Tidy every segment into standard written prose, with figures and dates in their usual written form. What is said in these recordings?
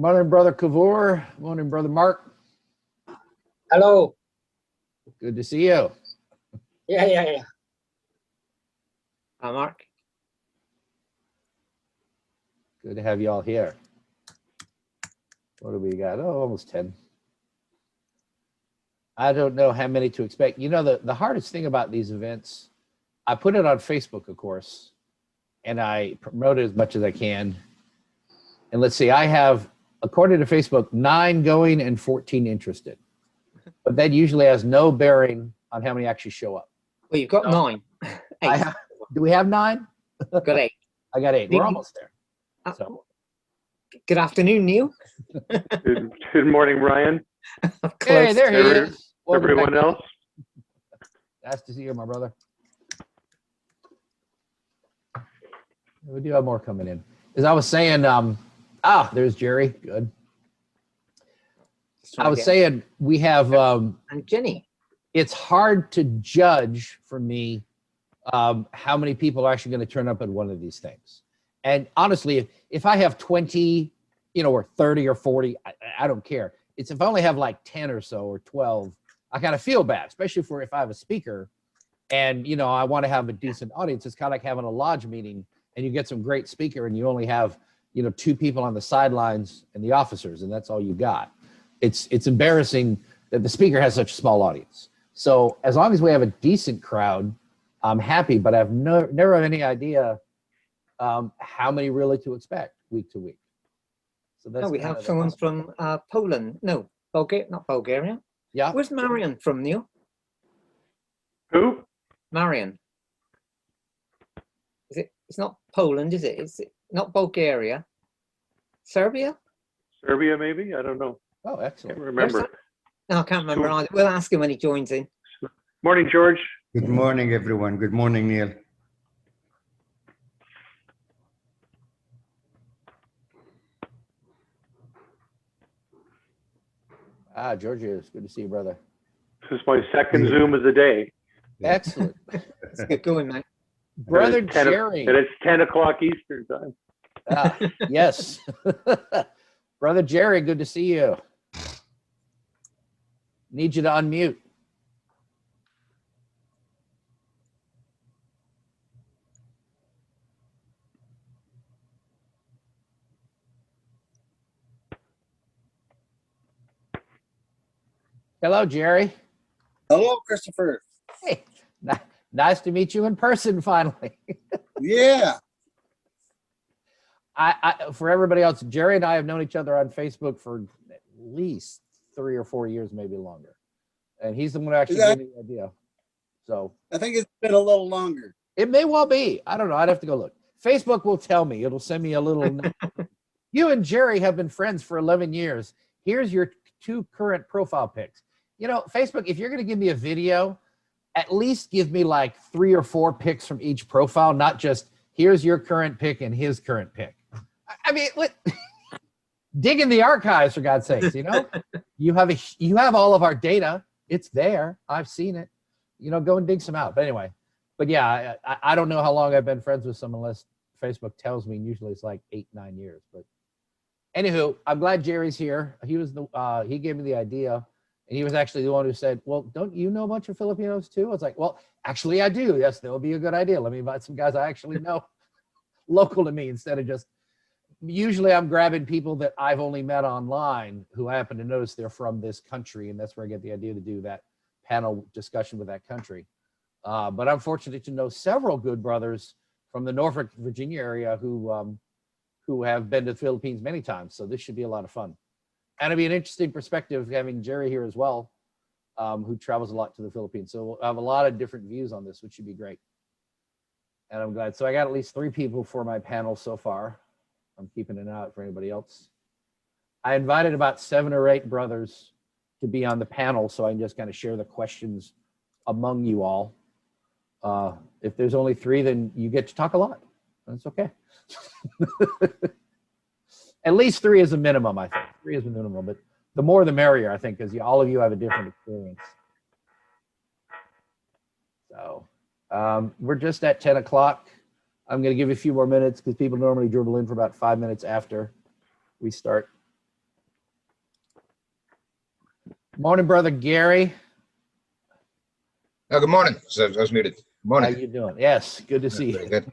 Morning, Brother Kavor. Morning, Brother Mark. Hello. Good to see you. Yeah. Mark. Good to have you all here. What do we got? Oh, almost 10. I don't know how many to expect. You know, the hardest thing about these events, I put it on Facebook, of course, and I promote it as much as I can. And let's see, I have, according to Facebook, 9 going and 14 interested. But that usually has no bearing on how many actually show up. Well, you've got 9. 8. Do we have 9? Got 8. I got 8. We're almost there. So. Good afternoon, Neil. Good morning, Ryan. Hey, there he is. Everyone else. Nice to see you, my brother. We do have more coming in. As I was saying, there's Jerry. Good. I was saying we have and Jenny. It's hard to judge for me how many people are actually going to turn up at one of these things. And honestly, if I have 20, or 30 or 40, I don't care. It's if I only have like 10 or so or 12, I kind of feel bad, especially if I have a speaker and, I want to have a decent audience. It's kind of like having a lodge meeting and you get some great speaker and you only have, 2 people on the sidelines and the officers, and that's all you got. It's embarrassing that the speaker has such a small audience. So as long as we have a decent crowd, I'm happy, but I've never had any idea how many really to expect week to week. So that's we have someone from Poland. No, Bulgaria, not Bulgaria. Yeah. Where's Marion from, Neil? Who? Marion. It's not Poland, is it? It's not Bulgaria. Serbia? Serbia, maybe? I don't know. Oh, excellent. Can't remember. No, I can't remember either. We'll ask him when he joins in. Morning, George. Good morning, everyone. Good morning, Neil. George, it's good to see you, brother. This is my second Zoom of the day. Excellent. It's good going, mate. Brother Jerry. And it's 10 o'clock Eastern time. Yes. Brother Jerry, good to see you. Need you to unmute. Hello, Jerry. Hello, Christopher. Hey, nice to meet you in person finally. Yeah. For everybody else, Jerry and I have known each other on Facebook for at least 3 or 4 years, maybe longer. And he's the one who actually gave me the idea. So I think it's been a little longer. It may well be. I don't know. I'd have to go look. Facebook will tell me. It'll send me a little. You and Jerry have been friends for 11 years. Here's your 2 current profile pics. Facebook, if you're going to give me a video, at least give me like 3 or 4 pics from each profile, not just here's your current pic and his current pic. I mean, dig in the archives, for God's sakes, you have all of our data. It's there. I've seen it. Go and dig some out. But anyway, yeah, I don't know how long I've been friends with someone unless Facebook tells me. Usually it's like 8, 9 years. But anywho, I'm glad Jerry's here. He was he gave me the idea. And he was actually the one who said, well, don't you know a bunch of Filipinos too? I was like, well, actually I do. Yes, that would be a good idea. Let me invite some guys I actually know local to me instead of just, usually I'm grabbing people that I've only met online who I happen to notice they're from this country. And that's where I get the idea to do that panel discussion with that country. But I'm fortunate to know several good brothers from the Norfolk, Virginia area who have been to the Philippines many times. So this should be a lot of fun. And it'd be an interesting perspective having Jerry here as well, who travels a lot to the Philippines. So we'll have a lot of different views on this, which should be great. And I'm glad. So I got at least 3 people for my panel so far. I'm keeping an eye out for anybody else. I invited about 7 or 8 brothers to be on the panel, so I can just kind of share the questions among you all. If there's only 3, then you get to talk a lot. That's okay. At least 3 is a minimum, I think. 3 is a minimum, but the more the merrier, I think, because all of you have a different experience. So we're just at 10 o'clock. I'm going to give you a few more minutes because people normally dribble in for about 5 minutes after we start. Morning, brother Gary. Oh, good morning. So I was muted. Good How morning. you doing? Yes, good to see Very you. good.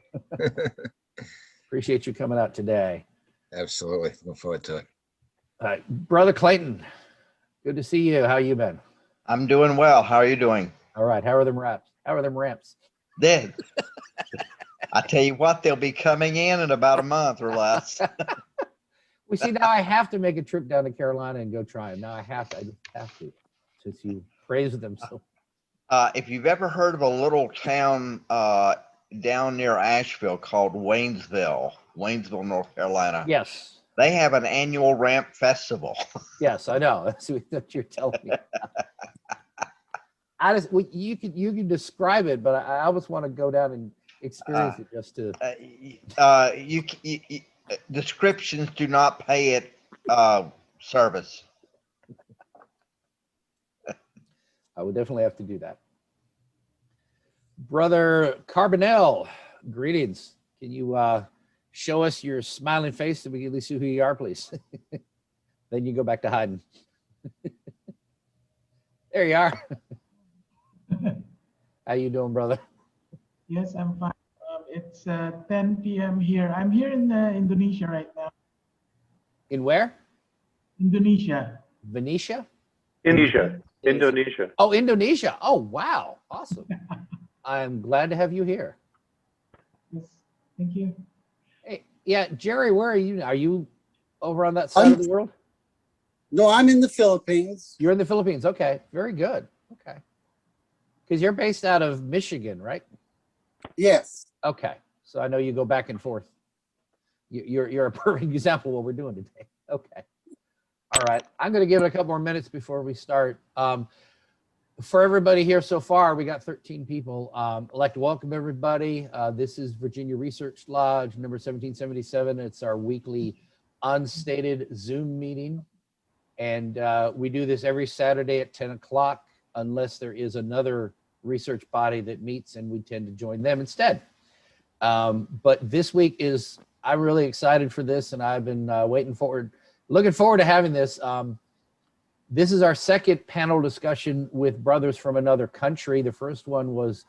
Appreciate you coming out today. Absolutely. Looking forward to it. All right, brother Clayton, good to see you. How you been? I'm doing well. How are you doing? All right. How are them ramps? How are them ramps? Dead. I tell you what, they'll be coming in about a month or less. We see now I have to make a trip down to Carolina and go try them. Now I just have to, since you praised them so. If you've ever heard of a little town down near Asheville called Waynesville, North Carolina, Yes. they have an annual ramp festival. Yes, I know. That's what you're telling me. You can describe it, but I always want to go down and experience it just to. Descriptions do not pay it service. I would definitely have to do that. Brother Carbonell, greetings. Can you show us your smiling face so we can at least see who you are, please? Then you go back to hiding. There you are. How you doing, brother? Yes, I'm fine. It's 10 p.m. here. I'm here in Indonesia right now. In where? Indonesia. Venetia? Indonesia. Oh, Indonesia. Oh, wow. Awesome. I'm glad to have you here. Yes, thank you. Hey, yeah, Jerry, where are you? Are you over on that side of the world? No, I'm in the Philippines. You're in the Philippines. Okay, very good. Okay. Because you're based out of Michigan, right? Yes. Okay. So I know you go back and forth. You're a perfect example of what we're doing today. Okay. All right. I'm going to give it a couple more minutes before we start. For everybody here so far, we got 13 people. I'd like to welcome everybody. This is Virginia Research Lodge number 1777. It's our weekly unstated Zoom meeting. And we do this every Saturday at 10 o'clock, unless there is another research body that meets, and we tend to join them instead. But this week I'm really excited for this, and I've been looking forward to having this. This is our second panel discussion with brothers from another country. The first one was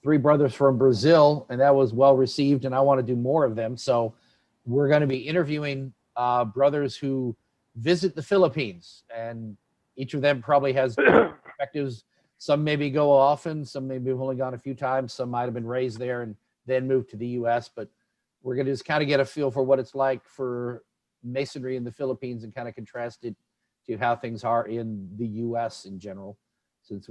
3 brothers from Brazil, and that was well received, and I want to do more of them. So we're going to be interviewing brothers who visit the Philippines, and each of them probably has perspectives. Some maybe go often, some maybe have only gone a few times, some might have been raised there and then moved to the U.S., but we're going to just kind of get a feel for what it's like for Masonry in the Philippines and kind of contrast it to how things are in the U.S. in general. Since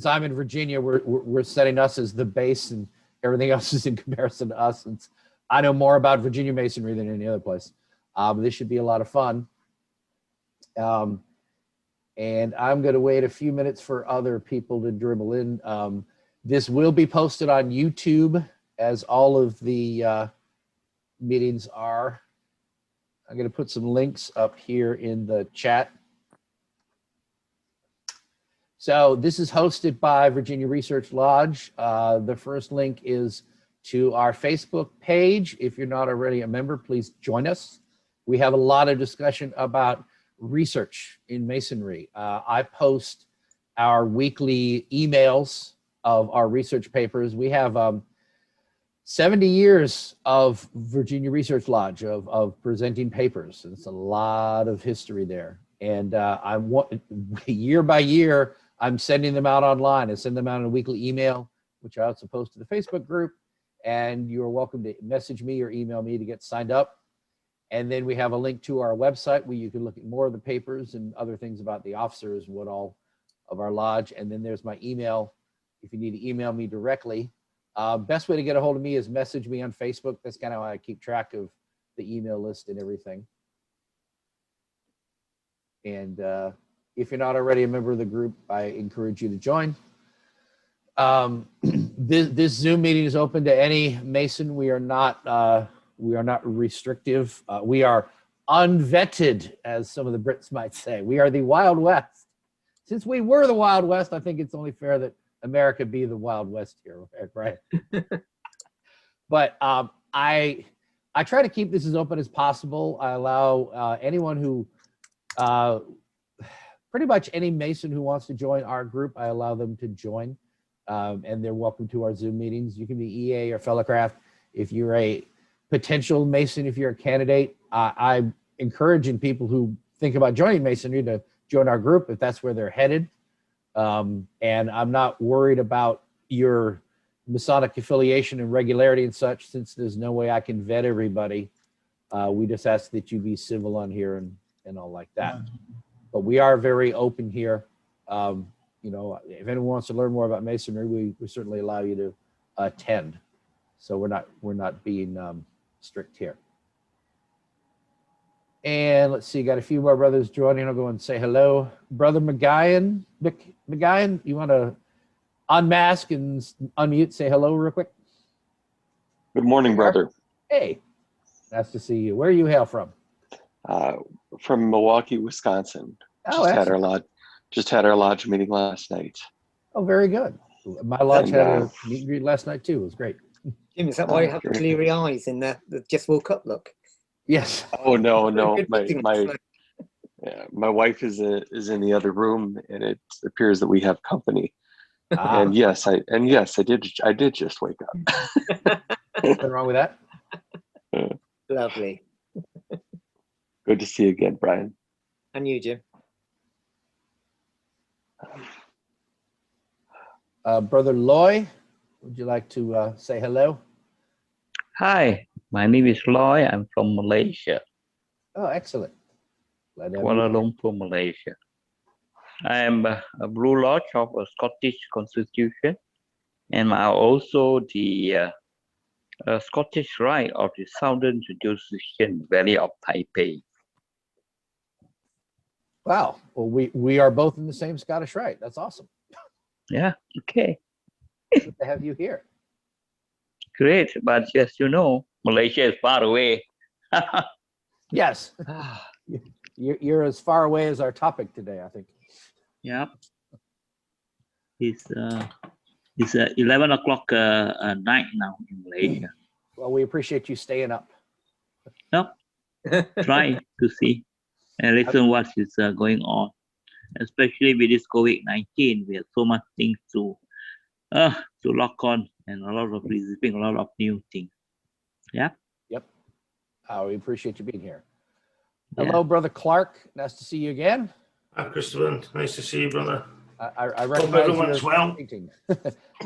I'm in Virginia, we're setting us as the base, and everything else is in comparison to us, since I know more about Virginia Masonry than any other place. But this should be a lot of fun. And I'm going to wait a few minutes for other people to dribble in. This will be posted on YouTube, as all of the meetings are. I'm going to put some links up here in the chat. So this is hosted by Virginia Research Lodge. The first link is to our Facebook page. If you're not already a member, please join us. We have a lot of discussion about research in Masonry. I post our weekly emails of our research papers. We have 70 years of Virginia Research Lodge of presenting papers. It's a lot of history there. And year by year, I'm sending them out online. I send them out in a weekly email, which I also post to the Facebook group. And you're welcome to message me or email me to get signed up. And then we have a link to our website where you can look at more of the papers and other things about the officers and what all of our lodge. And then there's my email if you need to email me directly. Best way to get a hold of me is message me on Facebook. That's kind of how I keep track of the email list and everything. And if you're not already a member of the group, I encourage you to join. This Zoom meeting is open to any Mason. We are not restrictive. We are unvetted, as some of the Brits might say. We are the Wild West. Since we were the Wild West, I think it's only fair that America be the Wild West here, right? But I try to keep this as open as possible. I allow anyone who pretty much any Mason who wants to join our group, I allow them to join, and they're welcome to our Zoom meetings. You can be EA or Fellowcraft. If you're a potential Mason, if you're a candidate, I'm encouraging people who think about joining Masonry to join our group if that's where they're headed. And I'm not worried about your Masonic affiliation and regularity and such, since there's no way I can vet everybody. We just ask that you be civil on here and all like that. But we are very open here. You know, if anyone wants to learn more about Masonry, we certainly allow you to attend. So we're not being strict here. And let's see, got a few more brothers joining. I'll go and say hello. Brother McGuyan, you want to unmask and unmute, say hello real quick? Good morning, brother. Hey, nice to see you. Where are you hail from? From Milwaukee, Wisconsin. Oh, Just had our lodge meeting last night. Oh, very good. My lodge And, had a meet and greet last night too. It was great. Jim, is that why you have the cleary eyes in the just woke up look? Yes. Oh no, Good meeting last night. my wife is in the other room, and it appears that we have company. Ah, And yes, I did just wake up. nothing wrong with that. Lovely. Good to see you again, Brian. And you, Jim? Brother Loy, would you like to say hello? Hi, my name is Loy. I'm from Malaysia, Oh, excellent. Glad to have Kuala you. Lumpur, Malaysia. I am a Blue Lodge of a Scottish Constitution, and I'm also the Scottish Rite of the Southern Jurisdiction Valley of Taipei. Wow. Well, we are both in the same Scottish Rite. That's awesome. Yeah, okay, Good to have you here. great. But as you know, Malaysia is far away. Yes. You're as far away as our topic today, I think. Yeah. It's 11 o'clock night now in Malaysia. Well, we appreciate you staying up. Yep. Try to see and listen what is going on, especially with this COVID-19. We have so much things to lock on, and a lot of receiving a lot of new things. Yeah. Yep. We appreciate you being here. Yeah. Hello, Brother Clark. Nice to see you again. Hi, Christopher. Nice to see you, brother. I recognize everyone's your well. painting.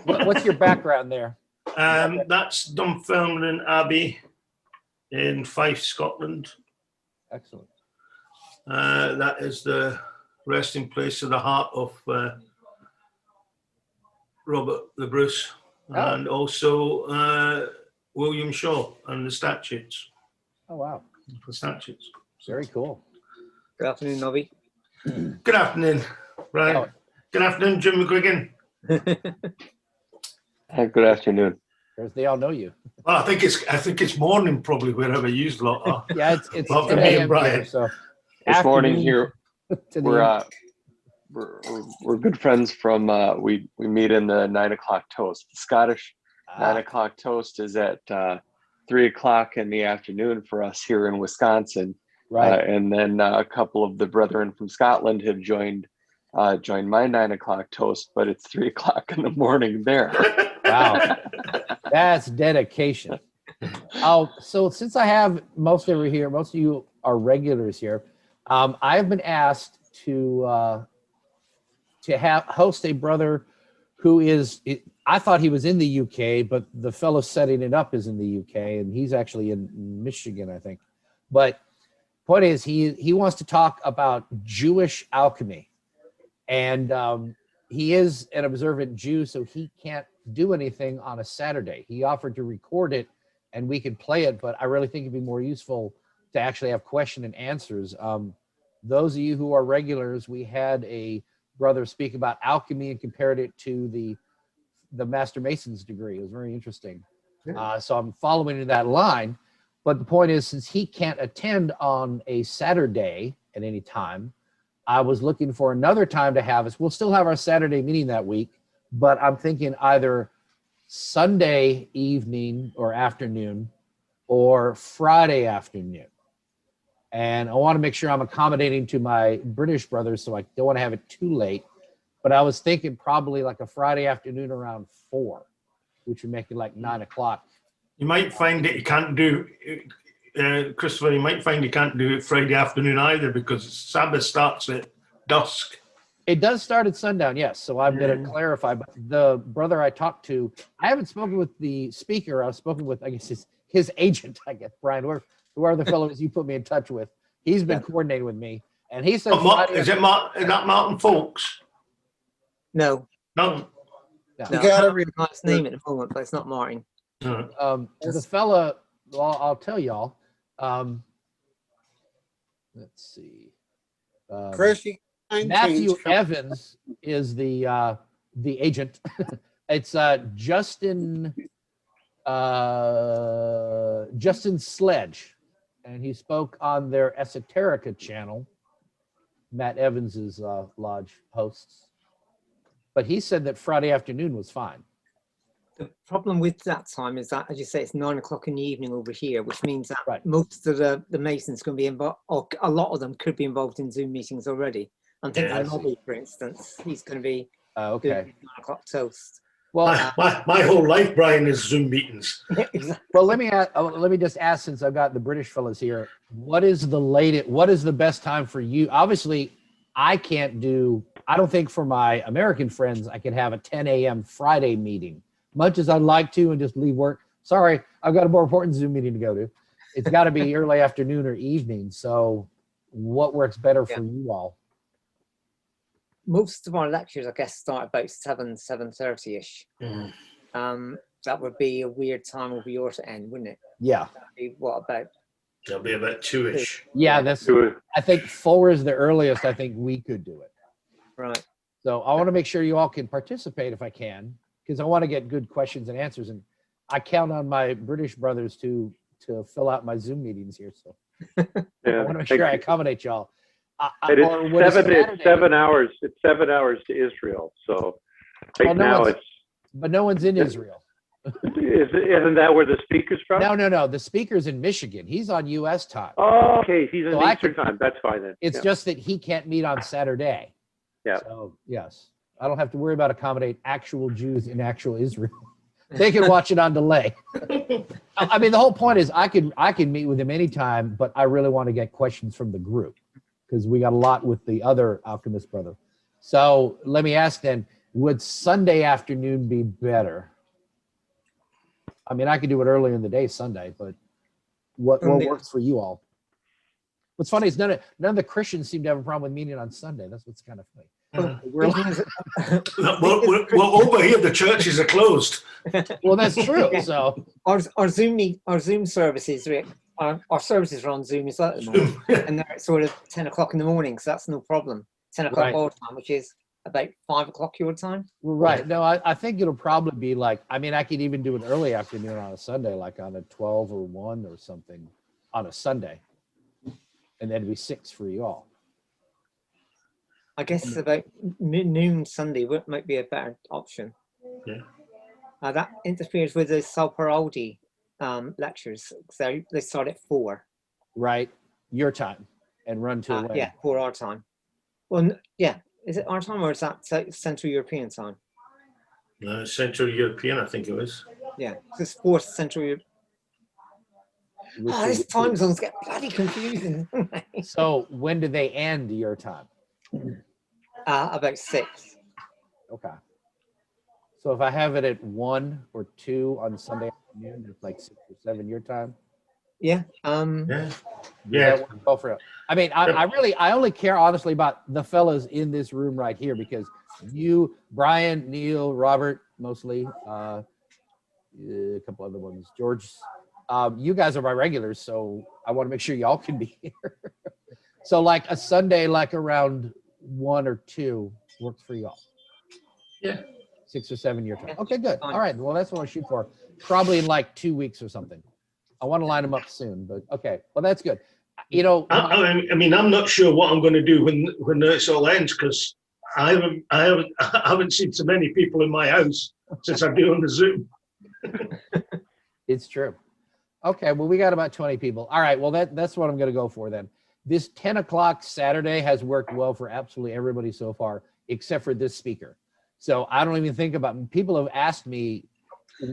What's your background there? That's Dunfermline Abbey in Fife, Scotland. Excellent. That is the resting place of the heart of Robert the Bruce, and also William Shaw and the statutes. Oh, wow. For statutes. Very cool. Good afternoon, Nobby. Good afternoon, Brian. Oh. Good afternoon, Jim McGuigan. Good afternoon. They all know you. Well, I think it's morning probably wherever you lot are. Yeah, it's Love 10 to meet a.m. Brian. here, so This morning here, to the we're good friends from we meet in the 9 o'clock toast. The Scottish 9 o'clock toast is at 3 o'clock in the afternoon for us here in Wisconsin. right. And then a couple of the brethren from Scotland have joined my 9 o'clock toast, but it's 3 o'clock in the morning there. Wow. That's dedication. Oh, so since I have most of you here, most of you are regulars here. I've been asked to host a brother who is. I thought he was in the UK, but the fellow setting it up is in the UK, and he's actually in Michigan, I think. But point is, he wants to talk about Jewish alchemy, and he is an observant Jew, so he can't do anything on a Saturday. He offered to record it, and we could play it, but I really think it'd be more useful to actually have question and answers. Those of you who are regulars, we had a brother speak about alchemy and compared it to the Master Mason's degree. It was very interesting. So I'm following in that line. But the point is, since he can't attend on a Saturday at any time, I was looking for another time to have us. We'll still have our Saturday meeting that week, but I'm thinking either Sunday evening or afternoon or Friday afternoon. And I want to make sure I'm accommodating to my British brothers, so I don't want to have it too late. But I was thinking probably like a Friday afternoon around 4, which would make it like 9 o'clock. You might find that you can't do, Christopher, you might find you can't do it Friday afternoon either because Sabbath starts at dusk. It does start at sundown, yes. So I'm going to clarify. But the brother I talked to, I haven't spoken with the speaker. I've spoken with, I guess, his agent, I guess, Brian. Who are the fellows you put me in touch with? He's been coordinating with me. And he said, Is that Martin Folks? No. No. No, I can't remember his name at the moment, but it's not Martin. The fella, well, I'll tell y'all. Let's see. Chris, Matthew Evans is the agent. It's Justin Sledge, and he spoke on their Esoterica channel. Matt Evans's lodge hosts, but he said that Friday afternoon was fine. The problem with that time is that, as you say, it's 9 o'clock in the evening over here, which means that most of the Masons can be involved, or a lot of them could be involved in Zoom meetings already. I'm thinking of Lobby, for instance, he's going to be doing 9 o'clock toast. Well, my whole life, Brian, is Zoom meetings. Well, let me just ask, since I've got the British fellas here, what is the best time for you? Obviously, I don't think for my American friends, I could have a 10 a.m. Friday meeting, much as I'd like to, and just leave work. Sorry, I've got a more important Zoom meeting to go to. It's got to be early afternoon or evening. So what works better for you all? Most of our lectures, I guess, start about 7:30ish. That would be a weird time over your end, wouldn't it? Yeah. What about? That'll be about 2ish. Yeah, I think 4 is the earliest I think we could do it. Right. So I want to make sure you all can participate if I can, because I want to get good questions and answers. And I count on my British brothers to fill out my Zoom meetings here. So I want to make sure I accommodate y'all. It's 7 hours. It's 7 hours to Israel. So but no one's in Israel. Isn't that where the speaker's from? No. The speaker's in Michigan. He's on U.S. time. Oh, okay. He's in Eastern time. That's fine then. It's just that he can't meet on Saturday. Yeah. So yes, I don't have to worry about accommodate actual Jews in actual Israel. They can watch it on delay. I mean, the whole point is I can meet with him anytime, but I really want to get questions from the group because we got a lot with the other alchemist brother. So let me ask then, would Sunday afternoon be better? I mean, I could do it earlier in the day, Sunday, but what works for you all? What's funny is none of the Christians seem to have a problem with meeting on Sunday. That's what's kind of funny. Well, over here the churches are closed. Well, that's true. So our Zoom services, our services are on Zoom as well at the moment, and they're sort of 10 o'clock in the morning, so that's no problem. 10 o'clock our time, which is about 5 o'clock your time. Right. No, I think it'll probably be like, I mean, I could even do an early afternoon on a Sunday, like on a 12 or 1 or something on a Sunday. And then it'd be 6 for you all. I guess about noon Sunday might be a better option. Yeah. That interferes with the Salparaldi lectures. So they start at 4. Right. Your time and run to when? Yeah, 4 our time. Well, yeah. Is it our time or is that Central European time? Central European, I think it was. Yeah, it's 4 Central European. These time zones get bloody confusing. So when do they end your time? About 6. Okay. So if I have it at 1 or 2 on Sunday afternoon, it's like 6 or 7 your time. Yeah. Yeah. Go for it. I mean, I only care honestly about the fellas in this room right here because you, Brian, Neil, Robert, mostly, a couple other ones, George. You guys are my regulars, so I want to make sure y'all can be here. So like a Sunday, like around 1 or 2 works for y'all. Yeah. 6 or 7 your time. Okay, good. All right. Well, that's what I shoot for. Probably in like 2 weeks or something. I want to line them up soon, but okay. Well, that's good. You know, I mean, I'm not sure what I'm going to do when this all ends because I haven't seen so many people in my house since I've been on the Zoom. It's true. Okay, well, we got about 20 people. All right, well, that's what I'm going to go for then. this 10 o'clock Saturday has worked well for absolutely everybody so far, except for this speaker. So I don't even think about, people have asked me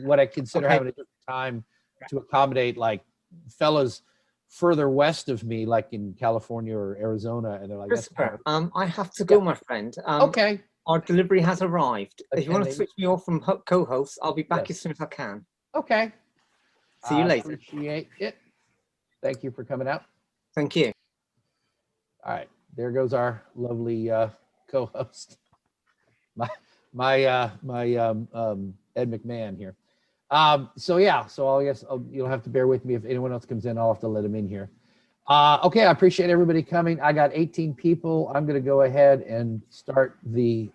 what I consider having a different time to accommodate like fellas further west of me, like in California or Arizona. And they're like, Christopher, I have to go, my friend. Okay. Our delivery has arrived. If you want to Attending. switch me off from co-host, I'll be back as soon as I can. Okay. See you later. Appreciate it. Thank you for coming out. Thank you. All right, there goes our lovely co-host, my Ed McMahon here. So yeah, so I guess you'll have to bear with me if anyone else comes in. I'll have to let them in here. Okay, I appreciate everybody coming. I got 18 people. I'm going to go ahead and start the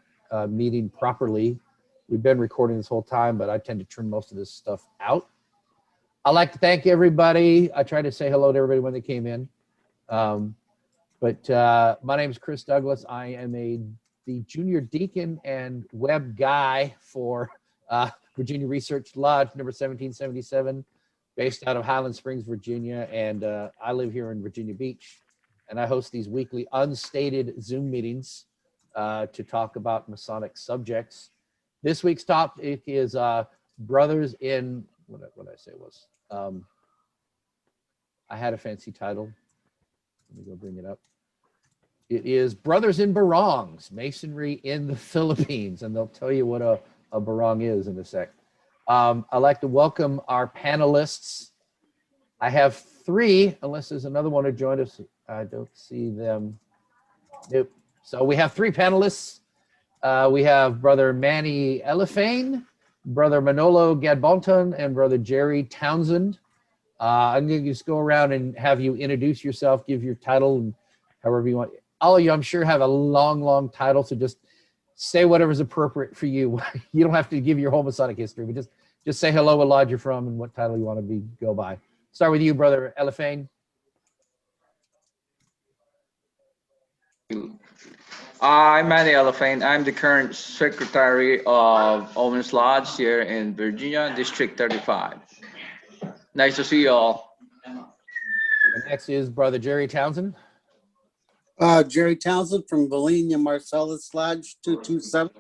meeting properly. We've been recording this whole time, but I tend to trim most of this stuff out. I'd like to thank everybody. I tried to say hello to everybody when they came in. But my name is Chris Douglas. I am the junior deacon and web guy for Virginia Research Lodge number 1777, based out of Highland Springs, Virginia. And I live here in Virginia Beach. And I host these weekly unstated Zoom meetings to talk about Masonic subjects. This week's topic is brothers in, what did I say it was? I had a fancy title. Let me go bring it up. It is Brothers in Barongs, Masonry in the Philippines. And they'll tell you what a barong is in a sec. I'd like to welcome our panelists. I have 3, unless there's another one who joined us. I don't see them. Nope. So we have 3 panelists. We have Brother Manny Elefane, Brother Manolo Gadbonton, and Brother Jerry Townsend. I'm going to just go around and have you introduce yourself, give your title, and however you want. All of you, I'm sure, have a long title, so just say whatever's appropriate for you. You don't have to give your whole Masonic history, but just say hello, what lodge you're from, and what title you want to go by. Start with you, Brother Elefane. I'm Manny Elefane. I'm the current secretary of Owens Lodge here in Virginia, District 35. Nice to see you all. And next is Brother Jerry Townsend. Jerry Townsend from Valenia Marcellus Lodge 227.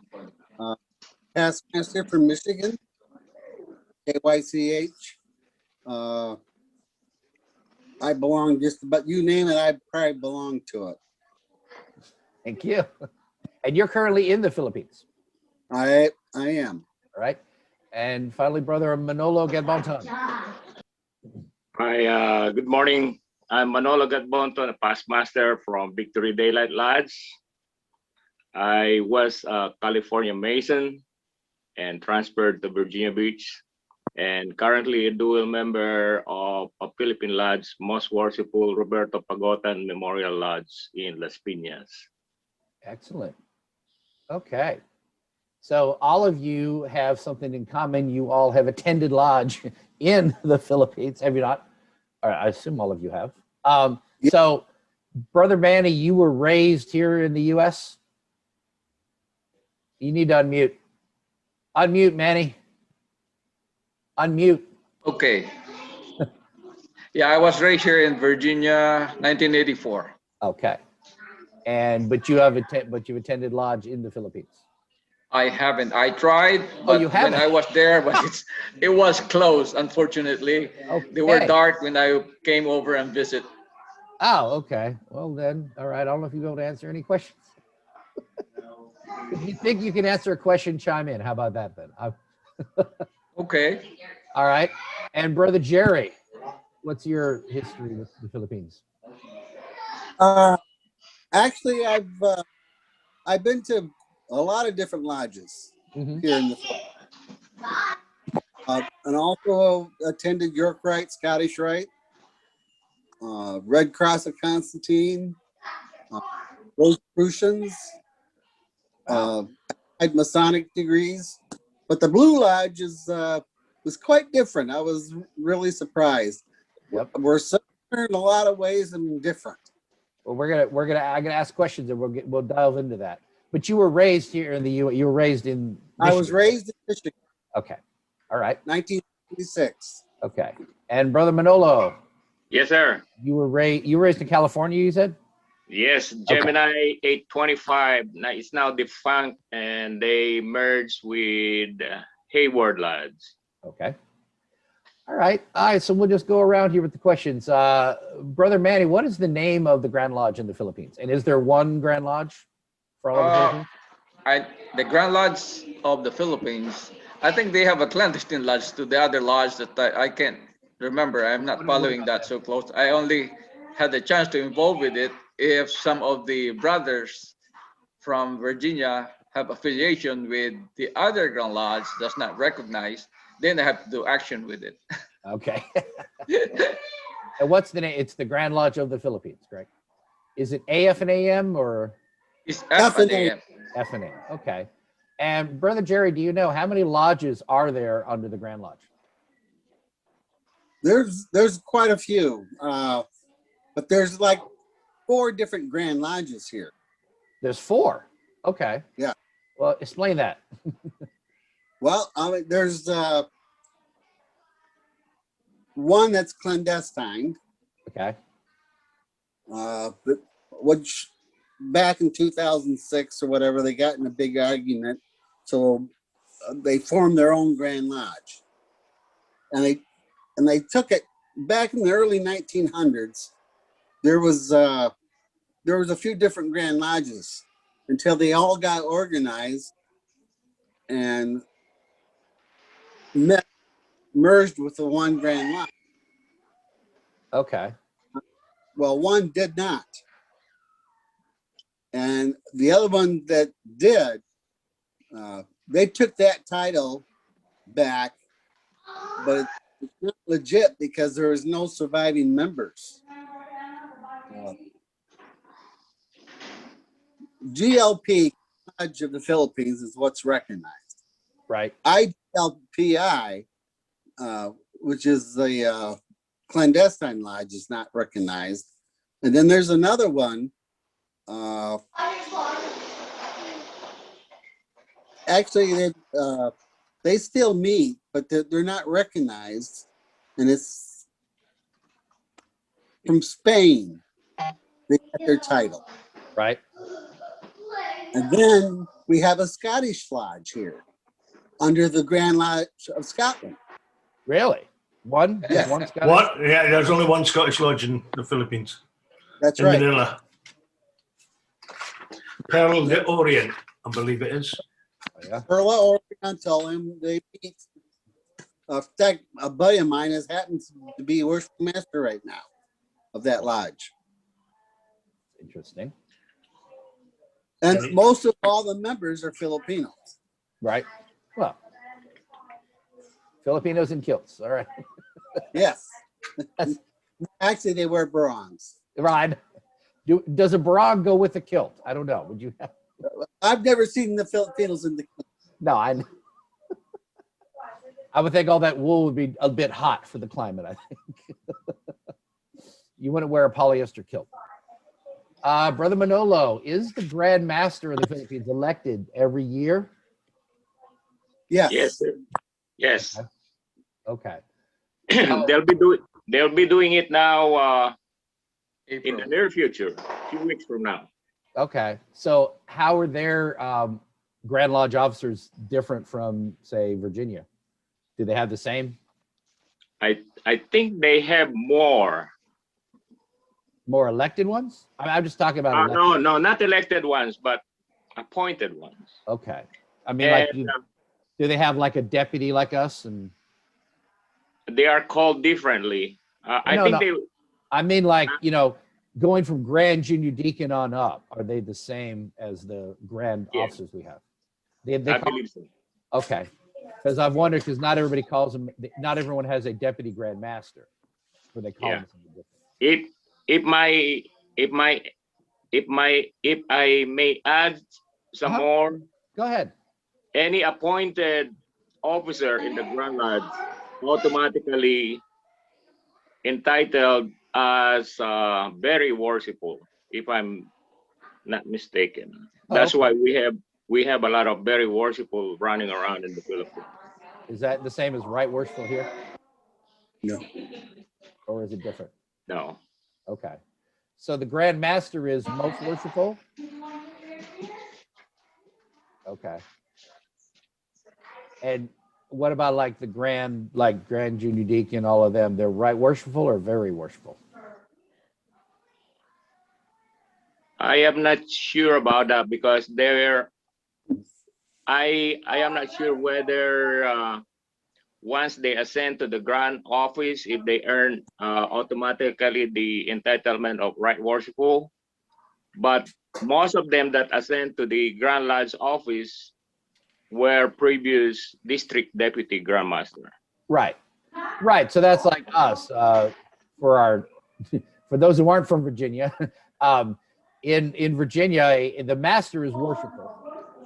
Past master from Michigan. KYCH. I belong just about, you name it, I probably belong to it. Thank you. And you're currently in the Philippines. I am. All right. And finally, Brother Manolo Gadbonton. Hi, good morning. I'm Manolo Gadbonton, a past master from Victory Daylight Lodge. I was a California Mason and transferred to Virginia Beach, and currently a dual member of a Philippine Lodge, Most Worshipful Roberto Pagotan Memorial Lodge in Las Piñas. Excellent. Okay. So all of you have something in common. You all have attended lodge in the Philippines. Have you not? All right, I assume all of you have. So, Brother Manny, you were raised here in the U.S.? You need to unmute. Unmute, Manny. Unmute. Okay. Yeah, I was raised here in Virginia, 1984. Okay. But you've attended lodge in the Philippines. I haven't. I tried, but you haven't? when I was there, but it was closed, unfortunately. Okay. They were dark when I came over and visit. Oh, okay. Well then, all right. I don't know if you'll be able to answer any questions. If you think you can answer a question, chime in. How about that then? Okay. All right. And Brother Jerry, what's your history with the Philippines? Actually, I've been to a lot of different lodges here in the Philippines. And also attended York Rite, Scottish Rite, Red Cross of Constantine, Rosicrucians, had Masonic degrees. But the Blue Lodge was quite different. I was really surprised. Yep. We're similar in a lot of ways and different. Well, I'm gonna ask questions and we'll dive into that. But you were raised here in the U.S. You were raised in Michigan. I was raised in Michigan. Okay. All right. 1956. Okay. And Brother Manolo. Yes, sir. You were raised in California, you said? Yes, Gemini 825. Now it's now defunct, and they merged with Hayward Lodge. Okay. All right. So we'll just go around here with the questions. Brother Manny, what is the name of the Grand Lodge in the Philippines? And is there one Grand Lodge for all of the Philippines? The Grand Lodge of the Philippines, I think they have a clandestine lodge to the other lodge that I can't remember. I'm not following that so close. I only had the chance to involve with it if some of the brothers from Virginia have affiliation with the other Grand Lodge that's not recognized, then I have to do action with it. Okay. And what's the name? It's the Grand Lodge of the Philippines, correct? Is it AF and AM or? It's F and AM. F and AM. Okay. And Brother Jerry, do you know how many lodges are there under the Grand Lodge? There's quite a few, but there's like 4 different Grand Lodges here. There's 4. Okay. Yeah. Well, explain that. Well, there's one that's clandestine. Okay. But which back in 2006 or whatever, they got in a big argument, so they formed their own Grand Lodge, and they took it back in the early 1900s. There was a few different Grand Lodges until they all got organized and merged with the one Grand Lodge. Okay. Well, one did not. And the other one that did, they took that title back, but it's not legit because there is no surviving members. GLP, Lodge of the Philippines, is what's recognized. Right. IGLPI, which is the clandestine lodge, is not recognized. And then there's another one. Actually, they still meet, but they're not recognized. And it's from Spain. They got their title. Right. And then we have a Scottish lodge here under the Grand Lodge of Scotland. Really? One? Yes. One Scottish? What? Yeah, there's only one Scottish lodge in the Philippines. That's in right. Manila. Pearl de Orient, I believe it is. Yeah. Pearl Oriental, and they meet. In fact, a buddy of mine happens to be worship master right now of that lodge. Interesting. And most of all the members are Filipinos. Right. Well, Filipinos in kilts. All right. Yes. Actually, they wear barongs. Right. Does a barong go with a kilt? I don't know. Would you have? I've never seen the Filipinos in the kilt. No, I would think all that wool would be a bit hot for the climate, I think. You wouldn't wear a polyester kilt. Brother Manolo, is the Grand Master of the Philippines elected every year? Yes. Yes, sir. Yes. Okay. They'll be doing it now in the near future, a few weeks from now. Okay. So how are their Grand Lodge officers different from, say, Virginia? Do they have the same? I think they have more. More elected ones? I'm just talking about no, not elected ones, but appointed ones. Okay. I mean, like, do they have like a deputy like us? And they are called differently. I mean, like, you know, going from Grand Junior Deacon on up, are they the same as the Grand officers we have? I believe so. Okay. Because I've wondered, because not everybody calls them, not everyone has a deputy Grand Master, where they call them something different. If I may add some more. Go ahead. Any appointed officer in the Grand Lodge automatically entitled as very worshipful, if I'm not mistaken. That's why we have a lot of very worshipful running around in the Philippines. Is that the same as right worshipful here? No. Or is it different? No. Okay. So the Grand Master is most worshipful? Okay. And what about like the Grand Junior Deacon, all of them? They're right worshipful or very worshipful? I am not sure about that because I am not sure whether once they ascend to the grand office, if they earn automatically the entitlement of right worshipful. But most of them that ascend to the Grand Lodge office were previous district deputy Grand Master. Right. Right. So that's like us. For those who aren't from Virginia, in Virginia, the master is worshipful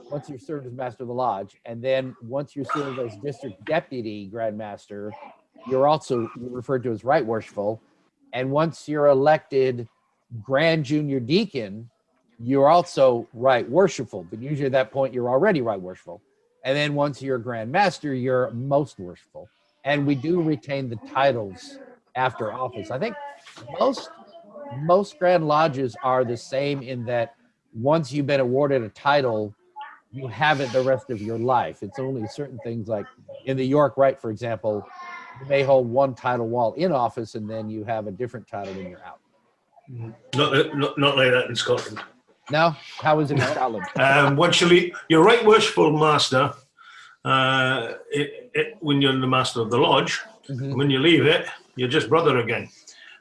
once you're served as master of the lodge, and then once you're served as district deputy grand master, you're referred to as right worshipful, and once you're elected grand junior deacon, you're also right worshipful. But usually at that point, you're already right worshipful, and then once you're grand master, you're most worshipful. And we do retain the titles after office. I think most grand lodges are the same in that once you've been awarded a title, you have it the rest of your life. It's only certain things like in the York Rite, for example, you may hold one title while in office and then you have a different title when you're out. Not like that in Scotland. No? How is it in Scotland? Once you leave, you're right worshipful master when you're the master of the lodge. Mm-hmm. When you leave it, you're just brother again.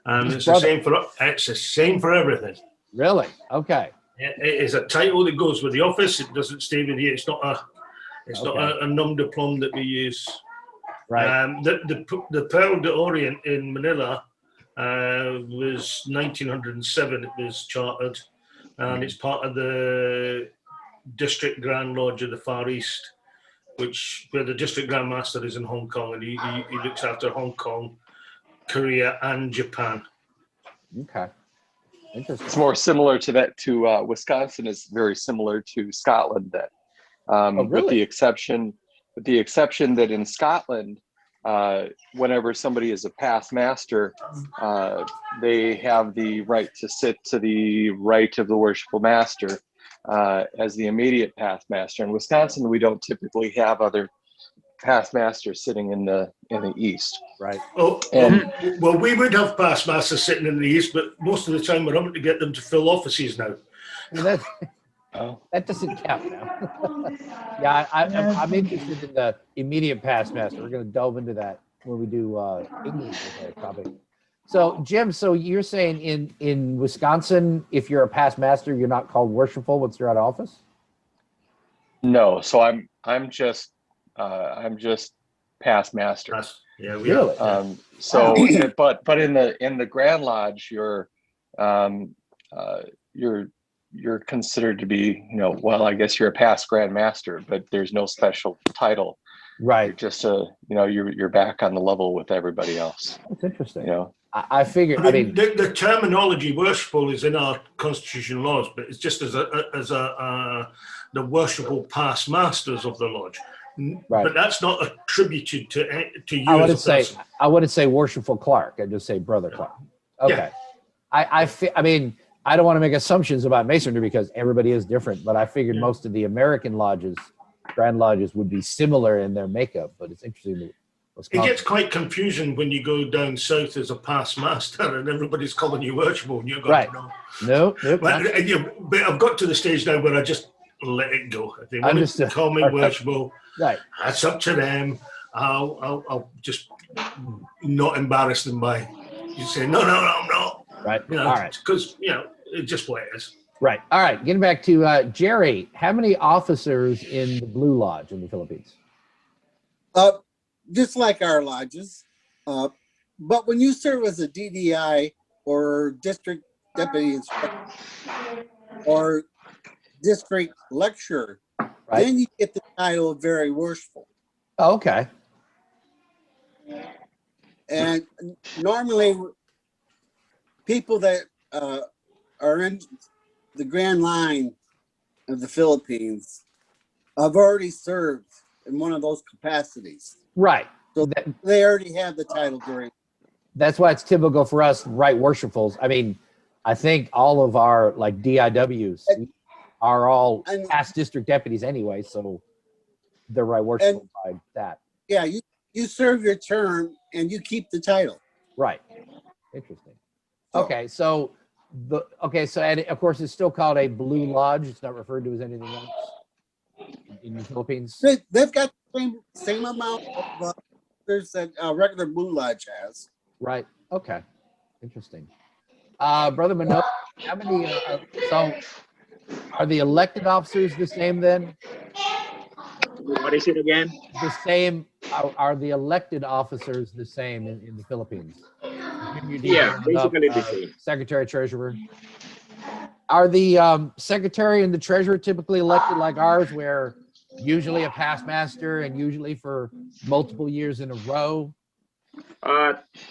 And it's the same for everything. Really? Okay. It is a title that goes with the office. It doesn't stay with you. It's not a nom de plume that we use. Right. The Pearl de Orient in Manila was 1907. It was chartered, and it's part of the District Grand Lodge of the Far East, where the District Grand Master is in Hong Kong, and he looks after Hong Kong, Korea, and Japan. Okay. Interesting. It's more similar to that. Wisconsin is very similar to Scotland. That, really? with the exception that in Scotland, whenever somebody is a past master, they have the right to sit to the right of the worshipful master as the immediate past master. In Wisconsin, we don't typically have other past masters sitting in the east. Right. Oh, well, we would have past masters sitting in the east, but most of the time we're having to get them to fill offices now. That doesn't count now. Yeah, I'm interested in the immediate past master. We're going to delve into that when we do English topic. So, Jim, so you're saying in Wisconsin, if you're a past master, you're not called worshipful once you're out of office? No, so I'm just past master. Yeah, we really. So, but in the Grand Lodge, you're considered to be, well, I guess you're a past Grand Master, but there's no special title. Right. You're just you're back on the level with everybody else. That's interesting. I figured. The terminology worshipful is in our constitutional laws, but it's just as the worshipful past masters of the lodge. Right. But that's not attributed to you. I wouldn't say worshipful Clark. I'd just say brother Clark. Okay. Yeah. I don't want to make assumptions about Masonry because everybody is different, but I figured most of the American lodges, Grand Lodges, would be similar in their makeup. But it's interesting. It gets quite confusing when you go down south as a past master and everybody's calling you worshipful and you're going, no. But I've got to the stage now where I just let it go. If they want to call me worshipful, that's up to them. I'll just not embarrass them by you saying, no, I'm not. Right. All right. Because, it's just what it is. Right. All right. Getting back to Jerry, how many officers in the Blue Lodge in the Philippines? Just like our lodges. But when you serve as a DDI or district deputy inspector or district lecturer, then you get the title of very worshipful. Oh, okay. And normally people that are in the Grand Line of the Philippines have already served in one of those capacities. Right. So they already have the title during. That's why it's typical for us, right worshipfuls. I mean, I think all of our like DIWs are all past district deputies anyway, so they're right worshipful by that. Yeah, you serve your term and you keep the title. Right. Interesting. Okay, so and of course it's still called a Blue Lodge. It's not referred to as anything else in the Philippines. They've got the same amount of that regular Blue Lodge has. Right. Okay. Interesting. Brother Manolo, how many? So, are the elected officers the same then? What is it again? The same. Are the elected officers the same in the Philippines? Yeah, basically the same. Secretary, treasurer. Are the secretary and the treasurer typically elected like ours, where usually a past master and usually for multiple years in a row?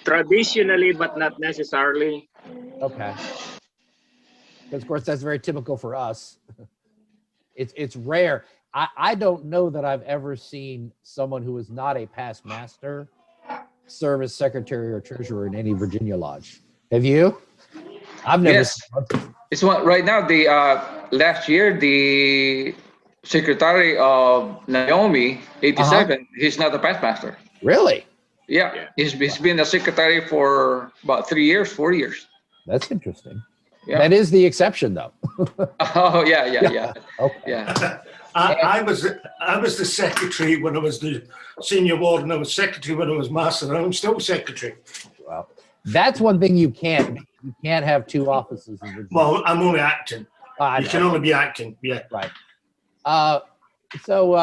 Traditionally, but not necessarily. Okay. Because of course that's very typical for us. It's rare. I don't know that I've ever seen someone who is not a past master serve as secretary or treasurer in any Virginia lodge. Have you? I've never. Yes. It's what right now. The last year, the secretary of Naomi, 87, he's not a past master. Really? Yeah, he's been a secretary for about 3 years, 4 years. That's interesting. Yeah. That is the exception, though. Oh yeah. Okay. Yeah. I was the secretary when I was the senior warden. I was secretary when I was master, and I'm still secretary. Well, that's one thing you can't be. You can't have two offices in Virginia. Well, I'm only acting. You can only be acting. Yeah. Right. So,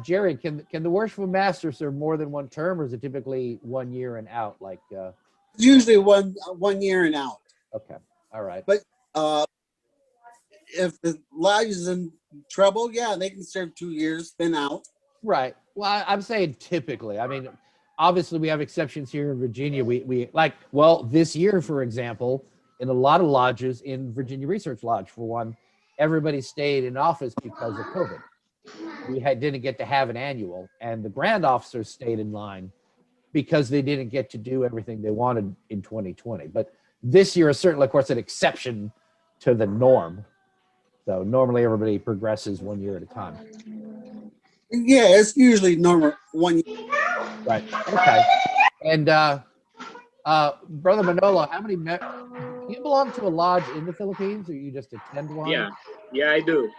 Jerry, can the worshipful master serve more than one term, or is it typically 1 year and out? Like it's usually one year and out. Okay. All right. But if the lodge is in trouble, yeah, they can serve 2 years, then out. Right. Well, I'm saying typically. I mean, obviously we have exceptions here in Virginia. We like, well, this year, for example, in a lot of lodges, in Virginia Research Lodge, for one, everybody stayed in office because of COVID. We didn't get to have an annual, and the grand officers stayed in line because they didn't get to do everything they wanted in 2020. But this year is certainly, of course, an exception to the norm. So normally everybody progresses 1 year at a time. Yeah, it's usually normal 1 year. Right. Okay. And Brother Manolo, how many do you belong to a lodge in the Philippines, or you just attend one? Yeah, I do.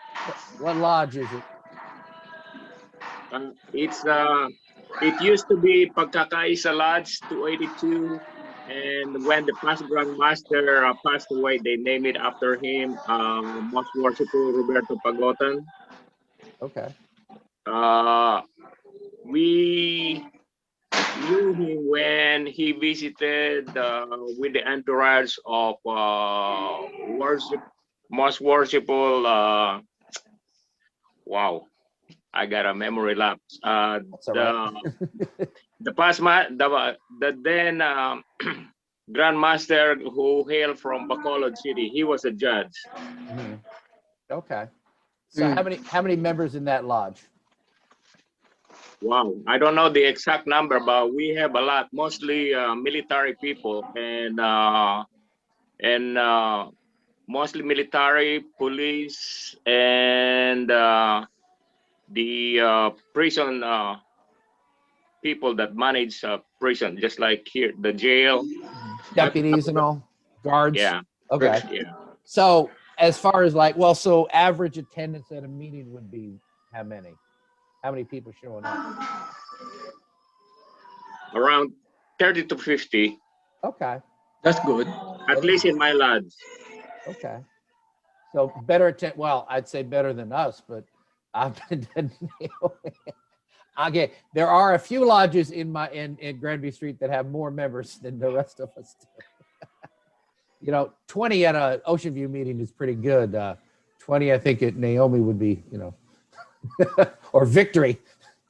What lodge is it? It used to be Pagkakaisa Lodge 282, and when the past Grand Master passed away, they named it after him, Most Worshipful Roberto Pagotan. Okay. We knew him when he visited with the entourage of Most Worshipful. Wow, I got a memory lapse. The then Grand Master who hailed from Bacolod City. He was a judge. Mm-hmm. Okay. So how many members in that lodge? Wow, I don't know the exact number, but we have a lot, mostly military people, and mostly military, police, and the prison people that manage prison, just like here, the jail. Deputies and all? Guards? Yeah. Okay. Yeah. So as far as like, well, so average attendance at a meeting would be how many? How many people showing up? Around 30 to 50. Okay. That's good. At least in my lodge. Okay. So better well, I'd say better than us, but I've been okay. There are a few lodges in Granby Street that have more members than the rest of us do. 20 at an Ocean View meeting is pretty good. 20, I think at Naomi would be, or Victory.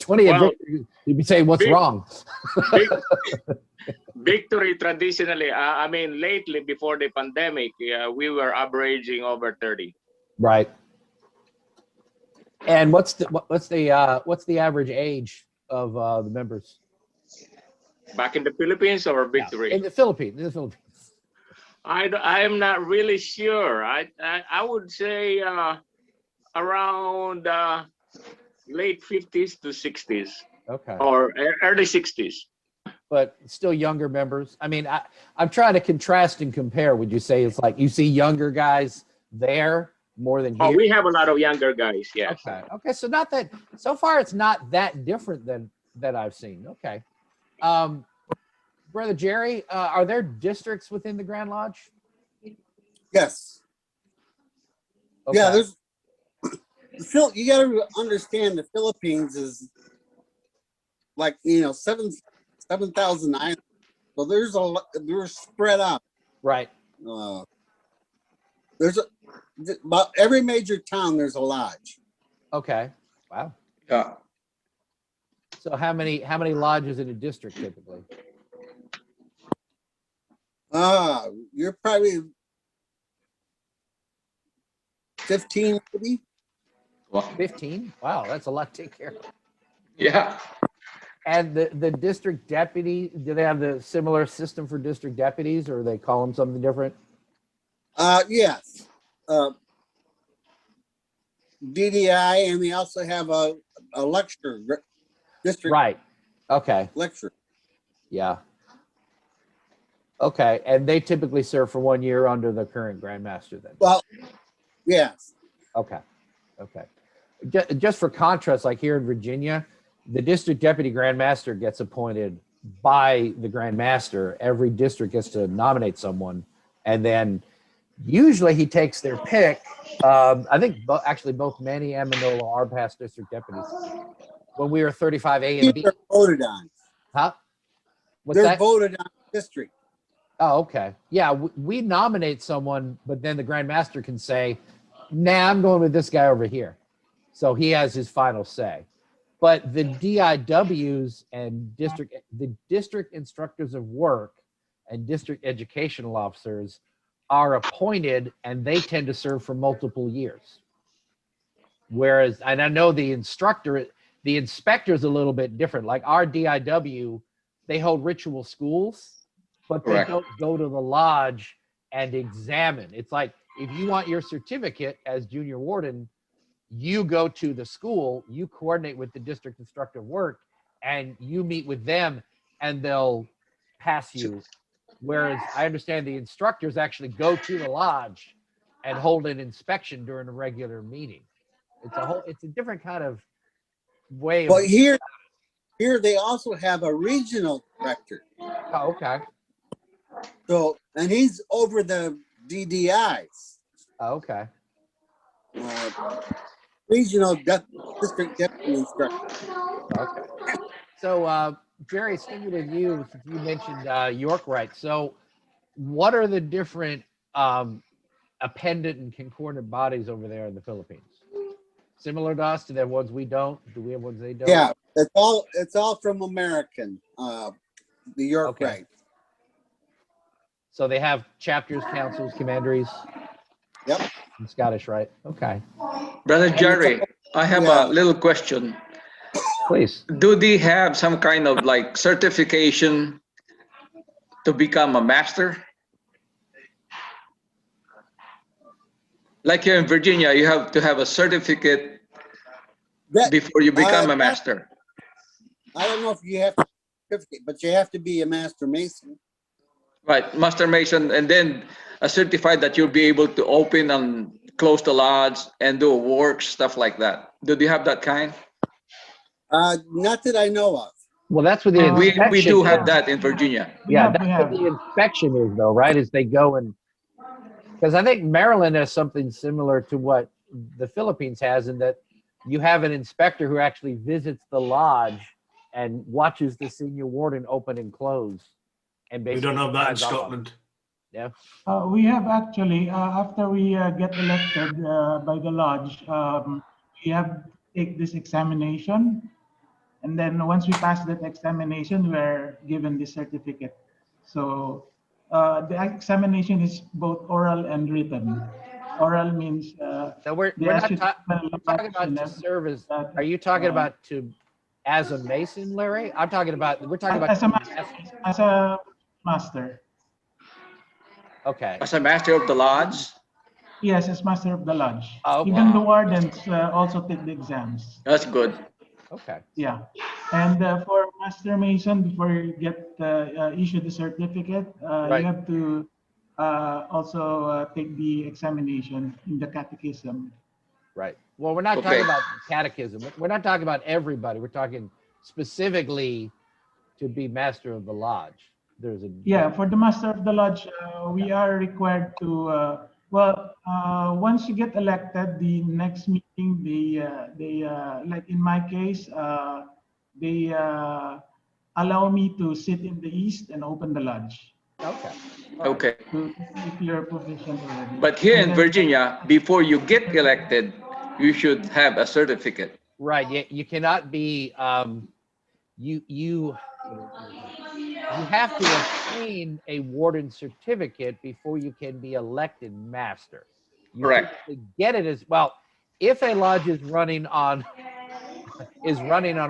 20 at Victory, you'd be saying, what's wrong? Victory traditionally, I mean, lately before the pandemic, we were averaging over 30. Right. And what's the average age of the members? Back in the Philippines or Victory? In the Philippines. In the Philippines. I'm not really sure. I would say around late 50s to 60s. Okay. Or early 60s. But still younger members. I mean, I'm trying to contrast and compare. Would you say it's like you see younger guys there more than here? Oh, we have a lot of younger guys. Yes. Okay. Okay. So not that. So far, it's not that different than that I've seen. Okay. Brother Jerry, are there districts within the Grand Lodge? Yes. Okay. Yeah. There's. You got to understand the Philippines is like 7,000 islands. So there's a lot. They're spread out. Right. There's about every major town. There's a lodge. Okay. Wow. Yeah. So how many lodges in a district typically? You're probably 15, maybe. 15? Wow, that's a lot to take care of. Yeah. And the district deputy, do they have the similar system for district deputies, or they call them something different? Yes. DDI, and they also have a lecture, district. Right. Okay. Lecture. Yeah. Okay, and they typically serve for 1 year under the current Grand Master then? Well, yes. Okay. Okay. Just for contrast, like here in Virginia, the district deputy Grand Master gets appointed by the Grand Master. Every district gets to nominate someone, and then usually he takes their pick. I think actually both Manny and Manola are past district deputies. When we were 35A and B. They're voted on. Huh? What's They're that? voted on district. Oh, okay. Yeah, we nominate someone, but then the Grand Master can say, nah, I'm going with this guy over here. So he has his final say. But the DIWs and the district instructors of work and district educational officers are appointed, and they tend to serve for multiple years. Whereas, and I know the inspector is a little bit different. Like our DIW, they hold ritual schools, but they don't go to the lodge and examine. It's like, if you want your certificate as junior warden, you go to the school, you coordinate with the district instructor of work, and you meet with them, and they'll pass you. Whereas I understand the instructors actually go to the lodge and hold an inspection during a regular meeting. It's a different kind of way. But here they also have a regional director. Oh, okay. So, and he's over the DDIs. Oh, okay. Regional district deputy instructor. Okay. So, Jerry, sticking with you, since you mentioned York Rite. So, what are the different appendant and concordant bodies over there in the Philippines? Similar to us? Do they have ones we don't? Do we have ones they don't? Yeah, it's all from American. The York Rite. So they have chapters, councils, commanderies. Yep. And Scottish Rite. Okay. Brother Jerry, I have a little question. Please. Do they have some kind of like certification to become a master? Like here in Virginia, you have to have a certificate before you become a master. I don't know if you have to certificate, but you have to be a master mason. Right, master mason, and then a certified that you'll be able to open and close the lodge and do work, stuff like that. Do they have that kind? Not that I know of. Well, that's what the inspection we do have that in Virginia. Yeah, that's what the inspection is, though, right? Is they go and, because I think Maryland has something similar to what the Philippines has, in that you have an inspector who actually visits the lodge and watches the senior warden open and close. And We don't have that in Scotland. Yeah. We have actually, after we get elected by the lodge, we have to take this examination. And then once we pass that examination, we're given the certificate. So the examination is both oral and written. Oral means so we're not talking about to serve as, are you talking about to As a Mason, Larry? I'm talking about, we're talking about. As a master. Okay. As a master of the lodge? Yes, as master of the lodge. Oh, okay. Even the wardens also take the exams. That's good. Okay. Yeah. And for Master Mason, before you get issued the certificate, Right. you have to also take the examination in the catechism. Right. Well, we're not talking about catechism. We're not talking about everybody. We're talking specifically to be master of the lodge. There's a For the master of the lodge, we are required to once you get elected, the next meeting they like in my case they allow me to sit in the east and open the lodge. Okay. Okay. If you're proficient already. But here in Virginia, before you get elected, you should have a certificate. Right. You cannot be you have to obtain a warden certificate before you can be elected master. You Correct. Get it as well. If a lodge is running on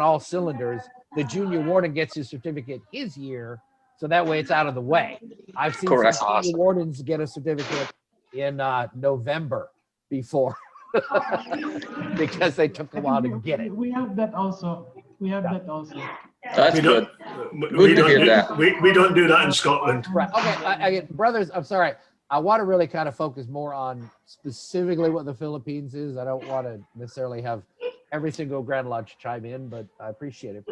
all cylinders, the junior warden gets his certificate his year, so that way it's out of the way. I've seen some junior wardens get a certificate in November before because they took a while to get it. We have that also. That's good. We don't do that in Scotland. Right. Okay. Brothers, I'm sorry. I want to really kind of focus more on specifically what the Philippines is. I don't want to necessarily have every single Grand Lodge chime in, but I appreciate it.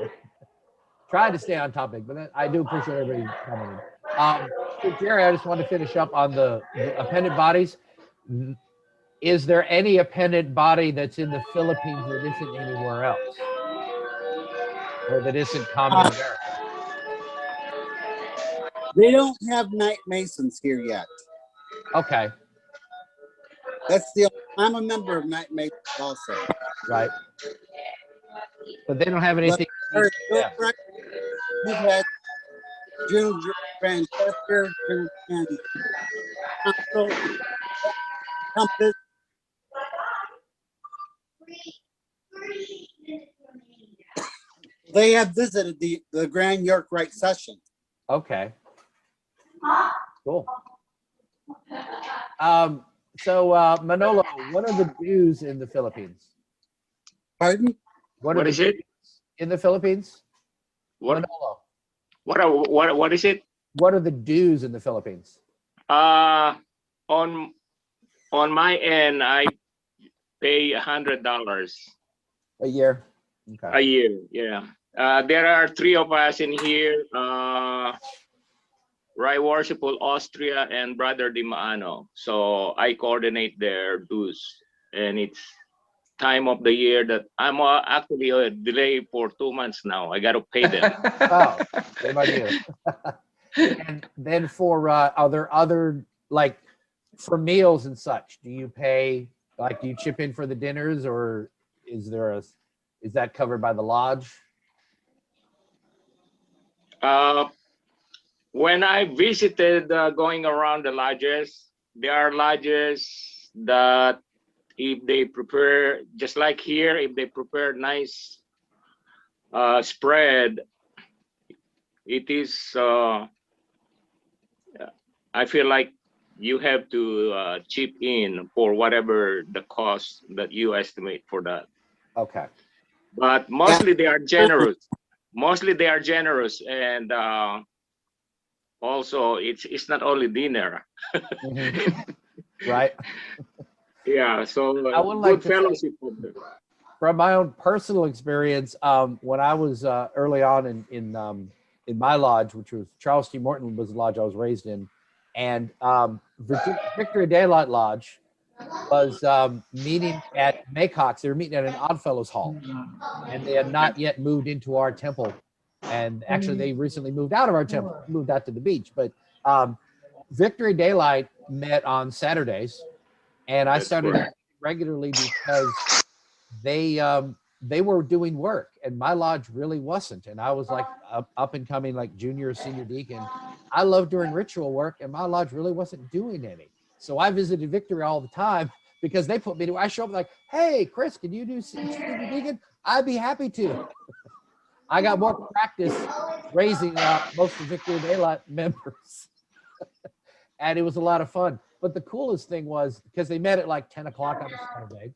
Try to stay on topic, but I do appreciate everybody coming in. Jerry, I just want to finish up on the appendant bodies. Is there any appendant body that's in the Philippines that isn't anywhere else? Or that isn't common in America? They don't have Night Masons here yet. Okay. I'm a member of Night Masons also. Right. But they don't have anything. You've had General Grand Chapter, General Grand Council, Compass. They have visited the Grand York Rite session. Okay. Cool. So Manolo, what are the dues in the Philippines? Pardon? What is it? In the Philippines? What? Manolo. What is it? What are the dues in the Philippines? On my end, I pay $100 a year. Okay. A year, yeah. There are 3 of us in here. Right Worshipful Austria and Brother Di Maano. So I coordinate their dues, and it's time of the year that I'm actually delayed for 2 months now. I got to pay them. Oh, same idea. And then for are there other, like for meals and such, do you pay, like do you chip in for the dinners, or is that covered by the lodge? When I visited going around the lodges, there are lodges that if they prepare, just like here, if they prepare nice spread, it is, I feel like you have to chip in for whatever the cost that you estimate for that. Okay. But mostly they are generous. Mostly they are generous, and also it's not only dinner. Right. Yeah. So I would like good fellowship. From my own personal experience, when I was early on in my lodge, which was Charles T. Morton was the lodge I was raised in, and Victory Daylight Lodge was meeting at Maycox. They were meeting at an Oddfellows Hall, and they had not yet moved into our temple. And actually, they recently moved out of our temple, moved out to the beach. But Victory Daylight met on Saturdays, and I started regularly because they were doing work, and my lodge really wasn't. And I was like up and coming, like junior or senior deacon. I love doing ritual work, and my lodge really wasn't doing any. So I visited Victory all the time because they put me to. I show up like, hey, Chris, can you do senior deacon? I'd be happy to. I got more practice raising most of Victory Daylight members. And it was a lot of fun. But the coolest thing was, because they met at like 10 o'clock on a Saturday,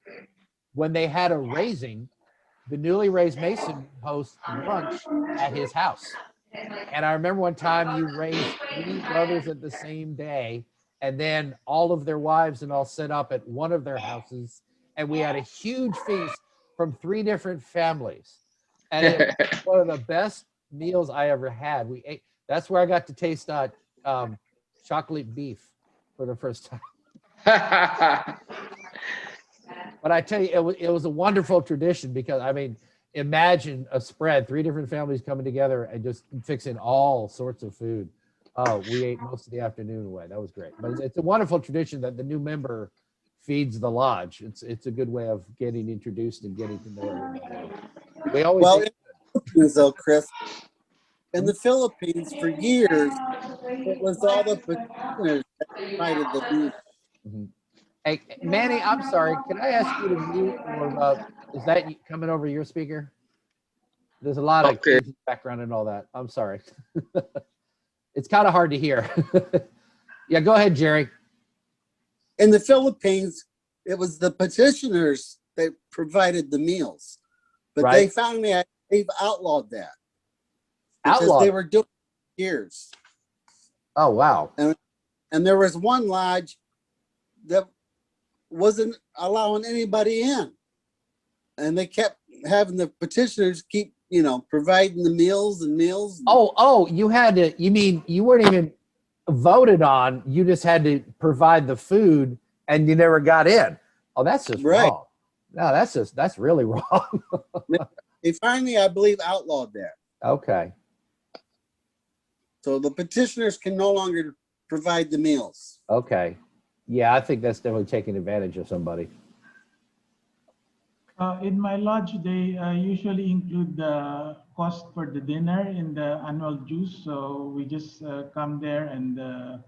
when they had a raising, the newly raised Mason would host lunch at his house. And I remember one time you raised 3 brothers at the same day, and then all of their wives and all set up at one of their houses. And we had a huge feast from 3 different families. And it was one of the best meals I ever had. We ate, that's where I got to taste chocolate beef for the first time. But I tell you, it was a wonderful tradition, because I mean, imagine a spread, 3 different families coming together and just fixing all sorts of food. Oh, we ate most of the afternoon away. That was great. But it's a wonderful tradition that the new member feeds the lodge. It's a good way of getting introduced and getting to know everybody. We always though, Chris, in the Philippines for years, it was all the petitioners that provided the meal. Hey, Manny, I'm sorry. Can I ask you to mute, or is that coming over your speaker? There's a lot of kids in the background and all that. I'm sorry. It's kind of hard to hear. Yeah, go ahead, Jerry. In the Philippines, it was the petitioners that provided the meals, but they finally they've outlawed that because they were doing it for years. Oh wow! And there was one lodge that wasn't allowing anybody in, and they kept having the petitioners keep, you know, providing the meals and meals. Oh, you had to, you mean you weren't even voted on, you just had to provide the food and you never got in. Oh, that's just wrong. No, that's really wrong. They finally, I believe, outlawed that. Okay. So the petitioners can no longer provide the meals. Okay. Yeah, I think that's definitely taking advantage of somebody. In my lodge, they usually include the cost for the dinner in the annual dues. So we just come there and the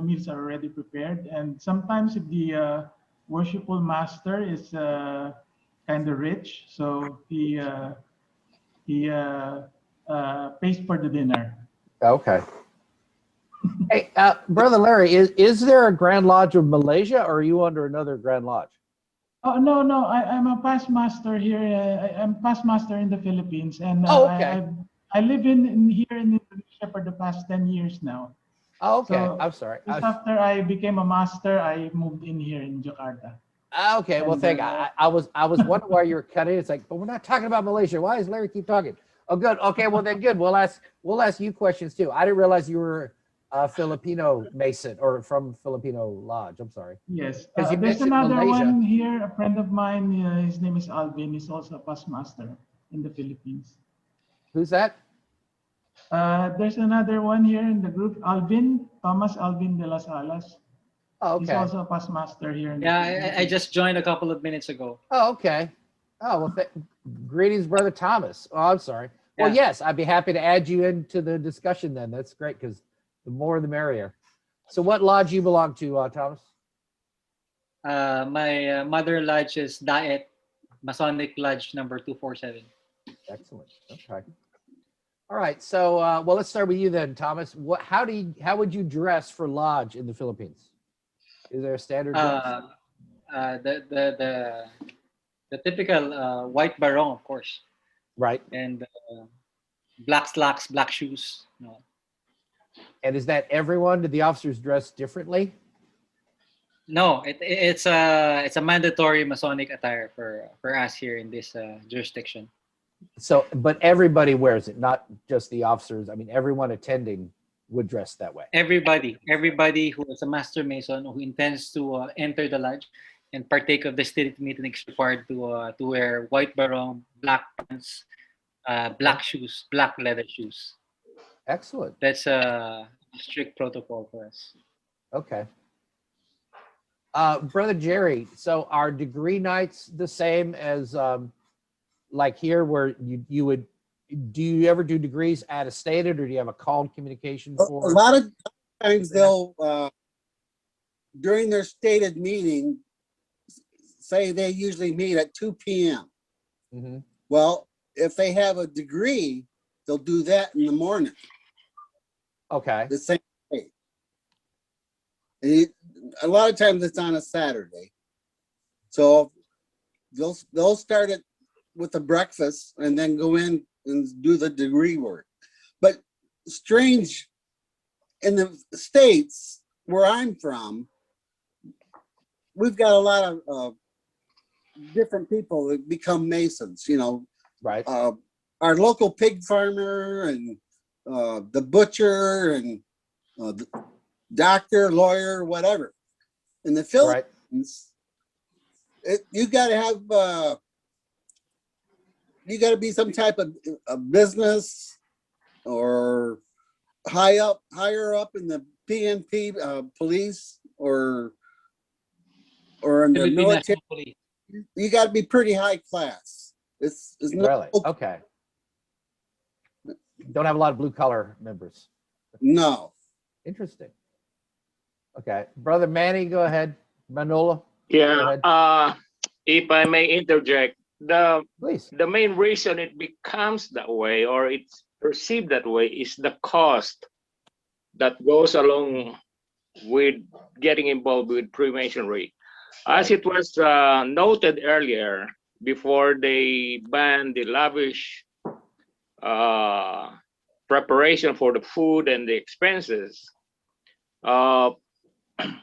meals are already prepared. And sometimes if the worshipful master is kind of rich, so he pays for the dinner. Okay. Hey, Brother Larry, is there a Grand Lodge of Malaysia, or are you under another Grand Lodge? Oh, no, I'm a past master here. I'm past master in the Philippines, and I live in here in Indonesia for the past 10 years now. Oh, okay. So I'm sorry. Just after I became a master, I moved in here in Jakarta. Okay, well, thank you. I was wondering why you were cutting. It's like, but we're not talking about Malaysia. Why does Larry keep talking? Oh, good. Okay, well then, good. We'll ask you questions too. I didn't realize you were a Filipino Mason or from Filipino Lodge. I'm sorry. Yes. There's another one here, a friend of mine. His name is Alvin. He's also a past master in the Philippines. Who's that? There's another one here in the group, Thomas Alvin de las Alas. Oh, okay. He's also a past master here. I just joined a couple of minutes ago. Oh, okay. Oh, well, greetings, Brother Thomas. Oh, I'm sorry. Yeah. Well, yes, I'd be happy to add you into the discussion then. That's great, because the more the merrier. So what lodge you belong to, Thomas? My mother lodge is Daet, Masonic Lodge number 247. Excellent. Okay. All right. So, well, let's start with you then, Thomas. How would you dress for lodge in the Philippines? Is there a standard dress? The typical white barong, of course. Right. And black slacks, black shoes. No. And is that everyone? Did the officers dress differently? No, it's a mandatory Masonic attire for us here in this jurisdiction. So, but everybody wears it, not just the officers. I mean, everyone attending would dress that way. Everybody who is a Master Mason who intends to enter the lodge and partake of the state meeting is required to wear white barong, black pants, black shoes, black leather shoes. Excellent. That's a strict protocol for us. Okay. Brother Jerry, so are degree nights the same as like here, where you would, do you ever do degrees at a stated, or do you have a called communication for? A lot of times they'll, during their stated meeting, say they usually meet at 2 p.m. Mm-hmm. Well, if they have a degree, they'll do that in the morning, Okay. the same day. And a lot of times it's on a Saturday. So they'll start it with the breakfast and then go in and do the degree work. But strange, in the States where I'm from, we've got a lot of different people that become Masons, you know. Right. Our local pig farmer and the butcher and the doctor, lawyer, whatever. In the Philippines, you got to have, you got to be some type of a business or higher up in the PNP police or in the Philippine military. National Police. You got to be pretty high class. It's Really? Okay. Don't have a lot of blue collar members. No. Interesting. Okay. Brother Manny, go ahead. Manola. Yeah. If I may interject, Please. The main reason it becomes that way or it's perceived that way is the cost that goes along with getting involved with Freemasonry. As it was noted earlier, before they banned the lavish preparation for the food and the expenses,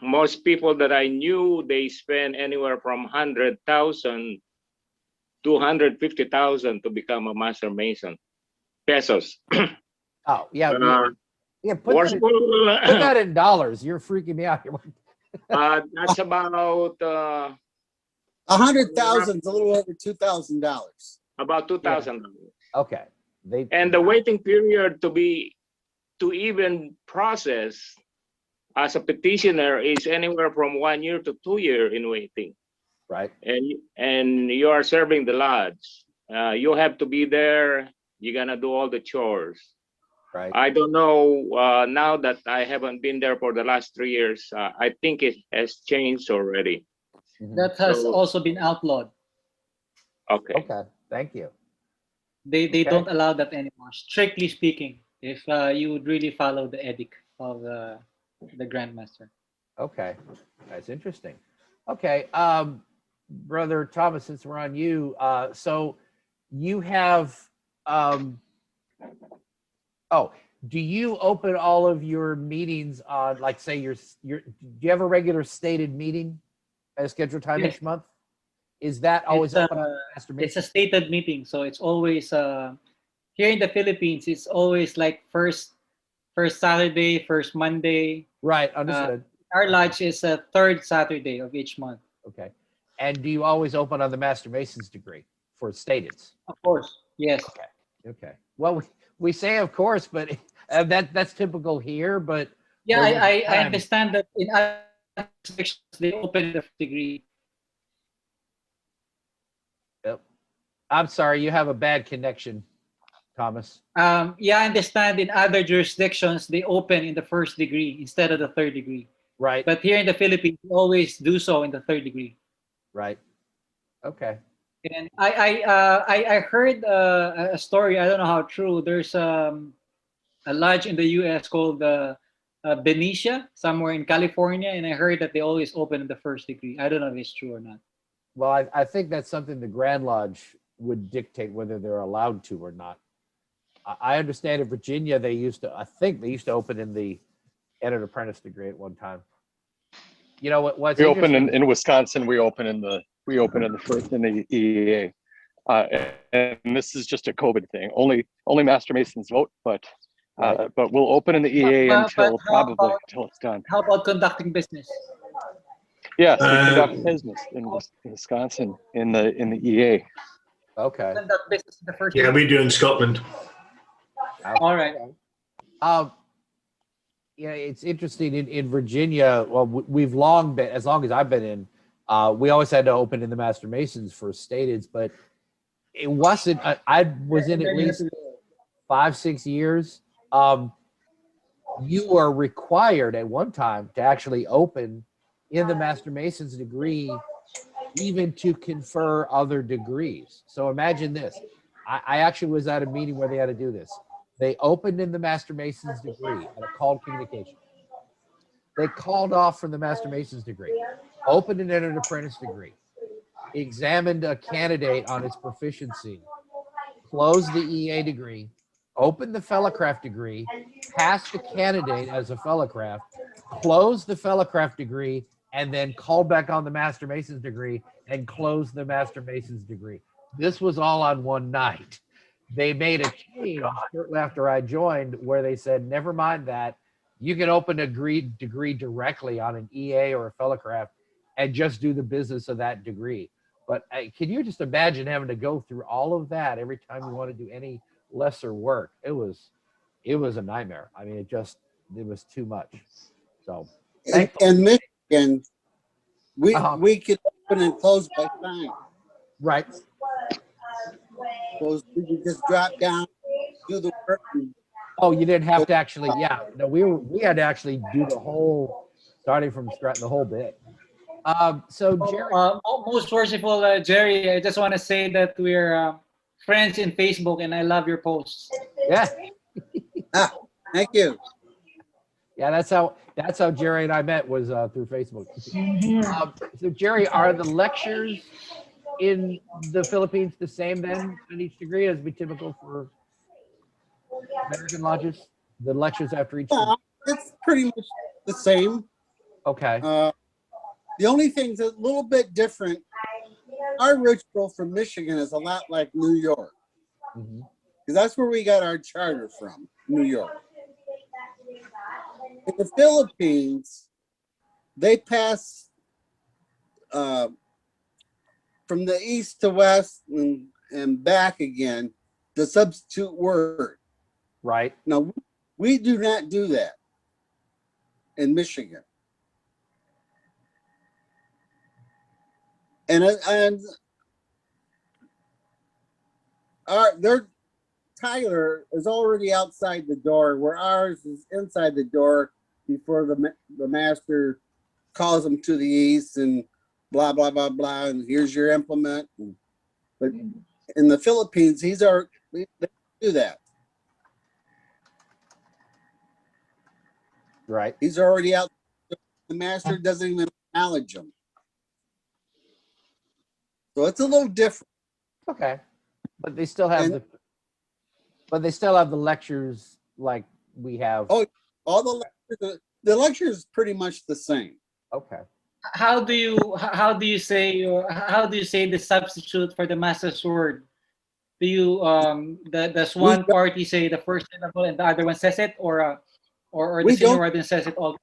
most people that I knew, they spend anywhere from 100,000 to 150,000 to become a Master Mason. Pesos. Oh, yeah. Yeah, put that in dollars. You're freaking me out here. That's about 100,000 is a little over $2,000. About $2,000. Okay. And the waiting period to even process as a petitioner is anywhere from 1 year to 2 years in waiting. Right. And you are serving the lodge. You have to be there. You're gonna do all the chores. Right. I don't know now that I haven't been there for the last 3 years. I think it has changed already. That has also been outlawed. Okay. Okay. Thank you. They don't allow that anymore. Strictly speaking, if you would really follow the edict of the Grandmaster. Okay. That's interesting. Okay. Brother Thomas, since we're on you, so you have do you open all of your meetings on, like, say do you have a regular stated meeting at a scheduled time each month? Is that always open on Master Mason? It's a stated meeting, so it's always here in the Philippines. It's always like first Saturday, first Monday. Right, understood. Our lodge is a third Saturday of each month. Okay, and do you always open on the Master Mason's degree for stateds? Of course, yes. Okay. Well, we say of course, but that's typical here. But yeah, I understand that in other jurisdictions they open the degree. Yep. I'm sorry, you have a bad connection, Thomas. Yeah, I understand in other jurisdictions they open in the first degree instead of the third degree. Right. But here in the Philippines, we always do so in the third degree. Right. Okay. And I heard a story. I don't know how true. There's a lodge in the U.S. called Benicia, somewhere in California, and I heard that they always open in the first degree. I don't know if it's true or not. Well, I think that's something the Grand Lodge would dictate whether they're allowed to or not. I understand in Virginia I think they used to open in the Entered Apprentice degree at one time. You know what's we open in Wisconsin. We open in the first in the EEA, and this is just a COVID thing. Only Master Masons vote, but we'll open in the EEA until it's done. How about conducting business? Yes, we conduct business in Wisconsin in the EEA. Okay. Conduct business in the first. Yeah, we do in Scotland. All right. Yeah, it's interesting in Virginia. Well, we've long been, as long as I've been in, we always had to open in the Master Masons for stateds, but it wasn't. I was in at least 5-6 years. You were required at one time to actually open in the Master Masons degree, even to confer other degrees. So imagine this: I actually was at a meeting where they had to do this. They opened in the Master Mason's degree at a called communication. They called off from the Master Mason's degree, opened and entered apprentice degree, examined a candidate on its proficiency, closed the EA degree, opened the fellowcraft degree, passed the candidate as a fellowcraft, closed the fellowcraft degree, and then called back on the Master Mason's degree and closed the Master Mason's degree. This was all on one night. They made a change shortly after I joined where they said, never mind that. You can open a degree directly on an EA or a fellowcraft and just do the business of that degree. But can you just imagine having to go through all of that every time you want to do any lesser work? It was a nightmare. I mean, it was too much. So, in Michigan, we could open and close by sign. Right. So we could just drop down, do the work. Oh, you didn't have to actually, yeah. No, we had to actually do the whole, starting from scratch, the whole bit. So Jerry, most worshipful Jerry, I just want to say that we're friends in Facebook, and I love your posts. Yeah. Thank you. Yeah, that's how Jerry and I met, was through Facebook. So Jerry, are the lectures in the Philippines the same then in each degree as be typical for American lodges? The lectures after each degree? It's pretty much the same. Okay. The only thing's a little bit different. Our ritual from Michigan is a lot like New York. Because that's where we got our charter from, New York. In the Philippines, they pass from the east to west and back again, the substitute word. Right. Now, we do not do that in Michigan. And their Tyler is already outside the door, where ours is inside the door before the master calls them to the east and blah, blah, blah, blah, and here's your implement. But in the Philippines, they do that. Right. He's already out. The master doesn't even acknowledge him. So it's a little different. Okay. But they still have the lectures like we have. Oh, all the lectures is pretty much the same. Okay. How do you say the substitute for the master's word? Do you does one party say the first syllable and the other one says it, or the senior warden says it all?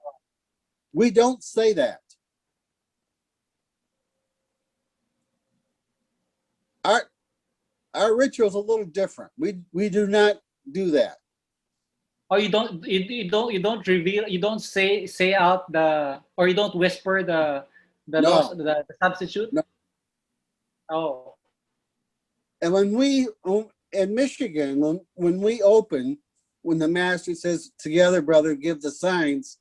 We don't say that. Our ritual is a little different. We do not do that. Oh, you don't reveal, you don't say out or you don't whisper the substitute? No. Oh. And in Michigan, when we open, when the master says, "Together, brother, give the signs,"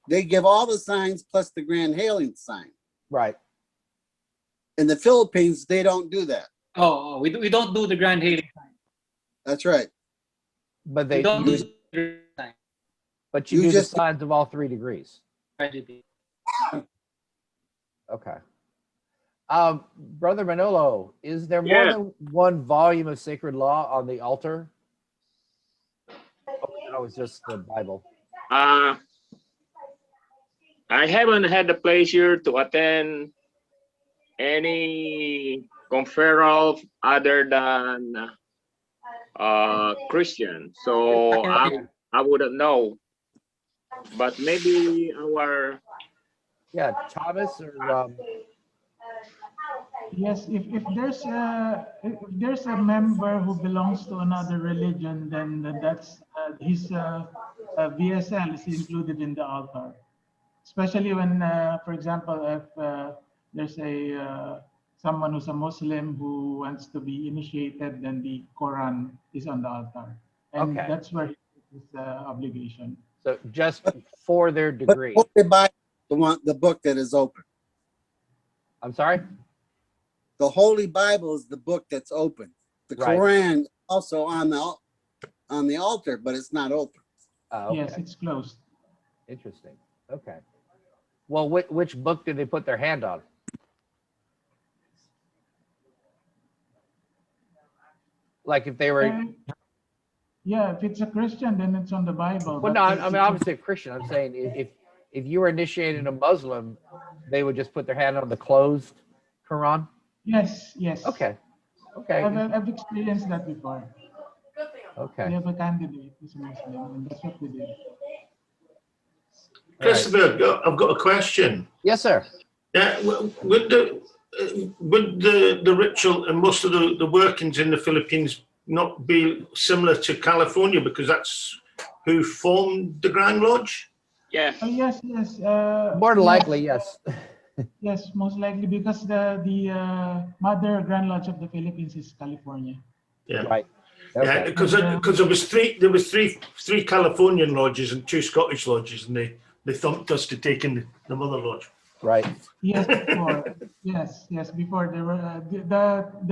they give all the signs plus the grand hailing sign. Right. In the Philippines, they don't do that. Oh, we don't do the grand hailing sign. That's right. But we don't do the sign. But you do the signs of all 3 degrees. Tragedy. Okay. Brother Manolo, is there more than one volume of sacred law on the altar? Oh, that was just the Bible. I haven't had the pleasure to attend any conferral other than Christian, so I wouldn't know. But maybe our Thomas or yes, if there's a member who belongs to another religion, then that's his VSL is included in the altar. Especially when, for example, if there's someone who's a Muslim who wants to be initiated, then the Quran is on the altar, and that's where his obligation. So just for their degree. But they buy the book that is open. I'm sorry? The Holy Bible is the book that's open. The Right. Quran also on the altar, but it's not open. Okay. Yes, it's closed. Interesting. Okay. Well, which book did they put their hand on? Like if they were. Yeah, if it's a Christian, then it's on the Bible. Well, but no, if I mean it's a- obviously a Christian. I'm saying if you were initiating a Muslim, they would just put their hand on the closed Quran. Yes, yes. Okay. Okay. I've experienced that before. Okay. We have a candidate who's a Muslim, and that's what we did. Christopher, I've got a question. Yes, sir. Yeah, would the ritual and most of the workings in the Philippines not be similar to California, because that's who formed the Grand Lodge? Yes. Yes, yes. More than likely, yes. Yes, most likely, because the mother Grand Lodge of the Philippines is California. Yeah. Right. Yeah, because there was three Californian lodges and 2 Scottish lodges, and they thumped us to take in the mother lodge. Right. Yes, before. yes. Before there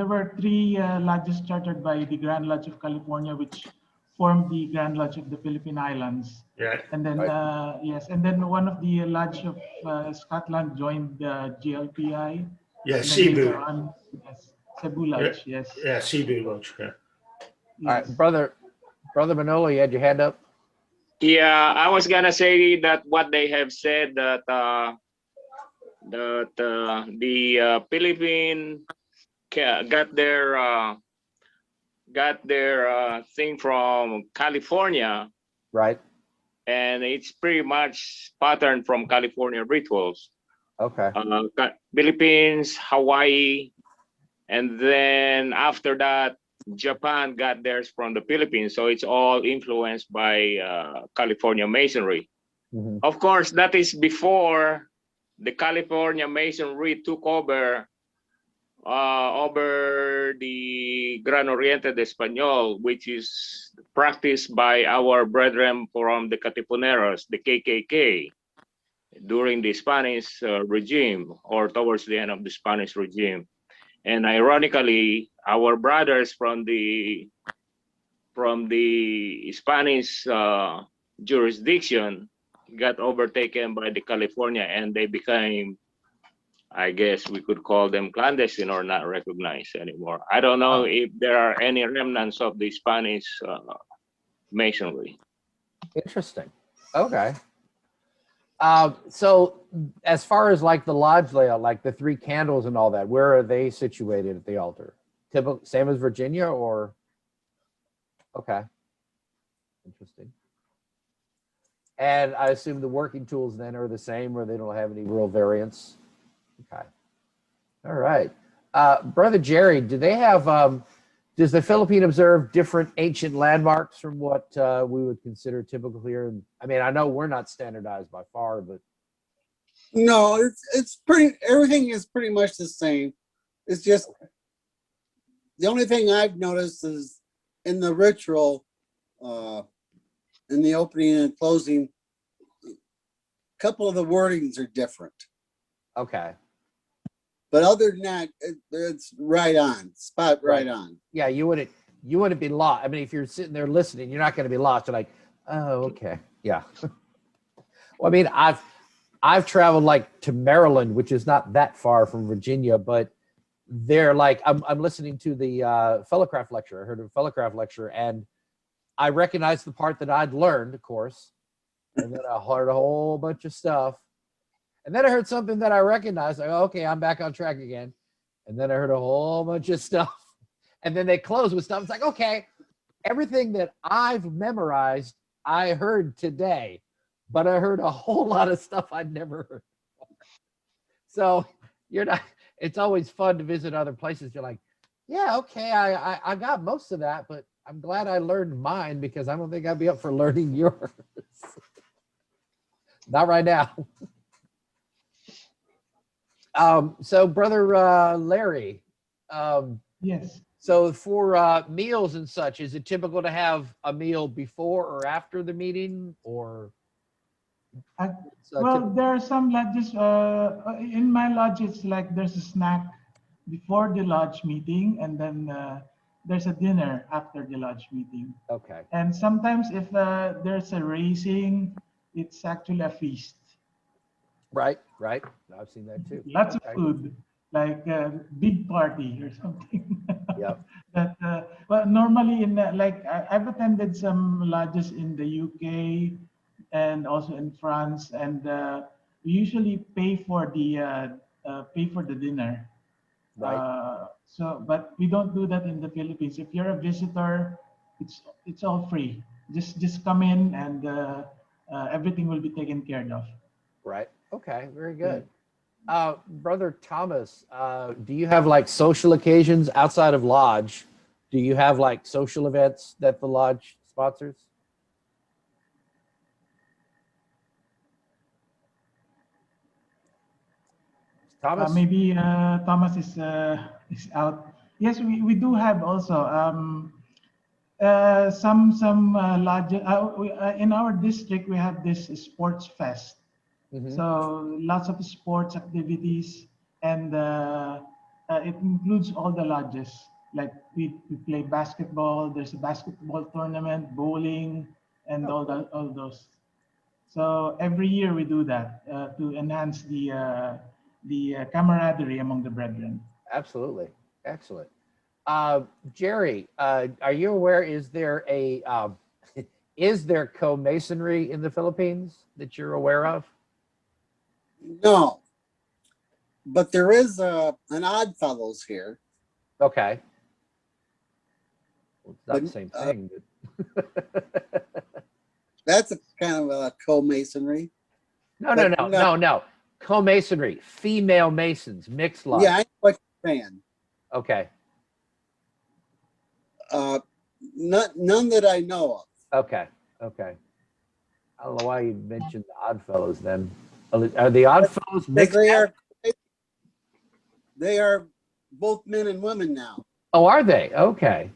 were 3 lodges chartered by the Grand Lodge of California, which formed the Grand Lodge of the Philippine Islands. Yeah. And then and then one of the lodge of Scotland joined the GLPI. Yeah, And then Cebu. later on, yes, Cebu Lodge. Yeah. Yes. Yeah, Cebu Lodge. Yeah. All right, brother Manolo, you had your hand up. Yeah, I was gonna say that what they have said that the Philippine got their thing from California, Right. and it's pretty much patterned from California rituals. Okay. Philippines, Hawaii, and then after that, Japan got theirs from the Philippines. So it's all influenced by California Masonry. Mm-hmm. Of course, that is before the California Masonry took over the Gran Oriente de Español, which is practiced by our brethren from the Katipuneros, the KKK, during the Spanish regime, or towards the end of the Spanish regime. And ironically, our brothers from the Spanish jurisdiction got overtaken by the California, and they became, I guess we could call them clandestine or not recognized anymore. I don't know if there are any remnants of the Spanish Masonry. Interesting. Okay. So as far as like the lodge layout, like the 3 candles and all that, where are they situated at the altar? Typical, same as Virginia, or? Okay. Interesting. And I assume the working tools then are the same, or they don't have any real variance. Okay. All right. Brother Jerry, do they have, does the Philippine observe different ancient landmarks from what we would consider typical here? And I mean, I know we're not standardized by far, but. No, it's pretty, everything is pretty much the same. It's just, the only thing I've noticed is in the ritual, in the opening and closing, a couple of the wordings are different. Okay. But other than that, it's right on, spot right on. Yeah, you wouldn't be lost. I mean, if you're sitting there listening, you're not going to be lost. You're like, oh, okay, yeah. Well, I mean, I've traveled like to Maryland, which is not that far from Virginia, but they're like, I'm listening to the Fellowcraft lecture. I heard a Fellowcraft lecture, and I recognized the part that I'd learned, of course, and then I heard a whole bunch of stuff. And then I heard something that I recognized. Like, okay, I'm back on track again. And then I heard a whole bunch of stuff. And then they close with stuff. It's like, okay, everything that I've memorized, I heard today. But I heard a whole lot of stuff I'd never heard before. So it's always fun to visit other places. You're like, yeah, okay, I got most of that, but I'm glad I learned mine, because I don't think I'd be up for learning yours. Not right now. So Brother Larry, yes. So for meals and such, is it typical to have a meal before or after the meeting, or? Well, there are some lodges. In my lodge, it's like there's a snack before the lodge meeting, and then there's a dinner after the lodge meeting. Okay. And sometimes if there's a racing, it's actually a feast. Right. I've seen that too. Lots Okay. of food, like a big party or something. Yep. That well, normally in like I've attended some lodges in the UK and also in France, and we usually pay for the dinner. Right. So, but we don't do that in the Philippines. If you're a visitor, it's all free. Just come in, and everything will be taken care of. Right. Okay. Very good. Brother Thomas, do you have like social occasions outside of lodge? Do you have like social events that the lodge sponsors? Thomas? Maybe Thomas is out. Yes, we do have also some lodges. In our district, we have this sports fest. So lots of sports activities, and it includes all the lodges. Like we play basketball. There's a basketball tournament, bowling, and all those. So every year we do that to enhance the camaraderie among the brethren. Absolutely. Excellent. Jerry, are you aware, is there Co-Masonry in the Philippines that you're aware of? No, but there is an Odd Fellows here. Okay. Well, it's not the same thing. But... That's a kind of a Co-Masonry. No. Co-Masonry, female Masons, mixed lodge. Yeah, I know what you're saying. Okay. None that I know of. Okay. I don't know why you mentioned the Odd Fellows then. Are the Odd Fellows mixed? They are both men and women now. Oh, are they? Okay.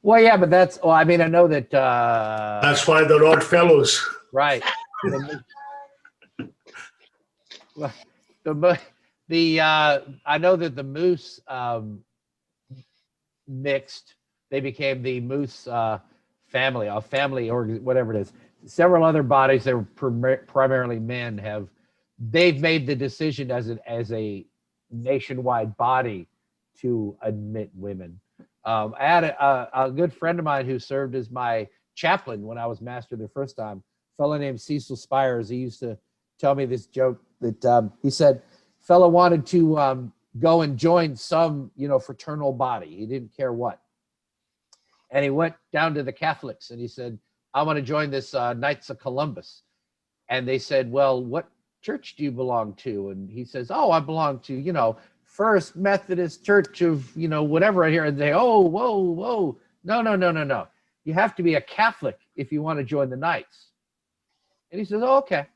Well, yeah, but that's. Well, I mean, I know that. That's why they're Odd Fellows. Right. I know that the Moose mixed. They became the Moose family, or whatever it is. Several other bodies that were primarily men they've made the decision as a nationwide body to admit women. I had a good friend of mine who served as my chaplain when I was master the first time, a fellow named Cecil Spires. He used to tell me this joke that he said, fellow wanted to go and join some, fraternal body. He didn't care what. And he went down to the Catholics and he said, I want to join this Knights of Columbus. And they said, well, what church do you belong to? And he says, oh, I belong to, First Methodist Church of, whatever right here. And they, oh, whoa. No. You have to be a Catholic if you want to join the Knights. And he says, oh, okay.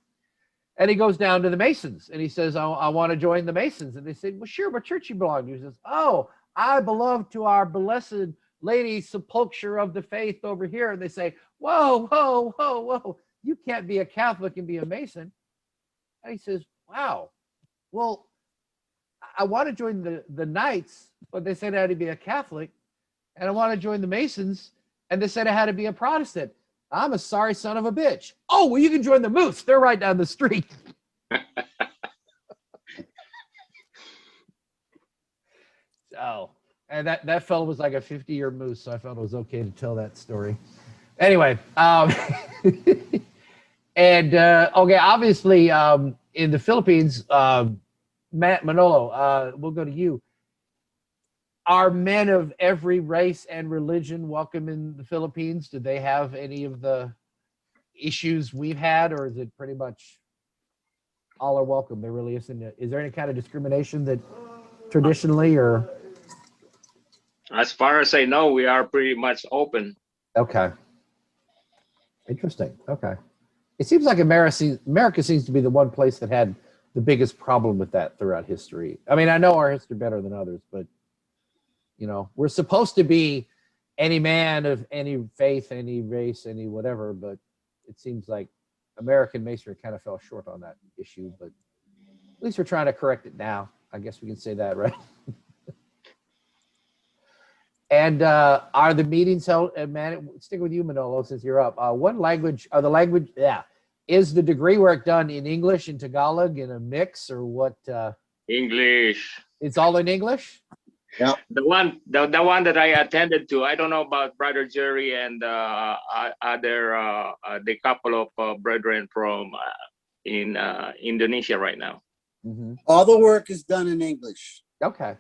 And he goes down to the Masons and he says, I want to join the Masons. And they say, well, sure, what church you belong to? He says, oh, I belong to our Blessed Lady Sepulchre of the Faith over here. And they say, whoa. You can't be a Catholic and be a Mason. And he says, wow, well, I want to join the Knights, but they said I had to be a Catholic. And I want to join the Masons, and they said I had to be a Protestant. I'm a sorry son of a bitch. Oh, well, you can join the Moose. They're right down the street. So, and that fellow was like a 50-year Moose, so I felt it was okay to tell that story. Anyway, and okay, obviously, in the Philippines, Matt Manolo, we'll go to you. Are men of every race and religion welcome in the Philippines? Do they have any of the issues we've had, or is it pretty much all are welcome? There really isn't. Is there any kind of discrimination that traditionally, or? As far as I know, we are pretty much open. Okay. Interesting. Okay. It seems like America seems to be the one place that had the biggest problem with that throughout history. I mean, I know our history better than others, but we're supposed to be any man of any faith, any race, any whatever, but it seems like American Masonry kind of fell short on that issue, but at least we're trying to correct it now. I guess we can say that, right? And are the meetings held? Man, stick with you, Manolo, since you're up. What language are the language? Yeah, is the degree work done in English and Tagalog in a mix, or what? English. It's all in English. Yeah. The one that I attended to, I don't know about Brother Jerry and other the couple of brethren from in Indonesia right now. Mm-hmm. All the work is done in English. Okay.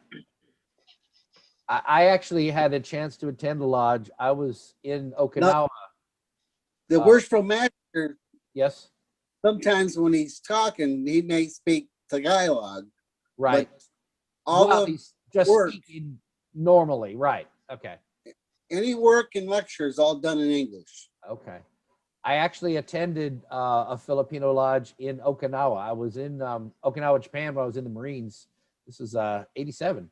I actually had a chance to attend the lodge. I was in Okinawa. The worshipful master, yes. Sometimes when he's talking, he may speak Tagalog. Right. All of he's just work, speaking normally. Right. Okay. any work and lecture is all done in English. Okay. I actually attended a Filipino lodge in Okinawa. I was in Okinawa, Japan when I was in the Marines. This is 87.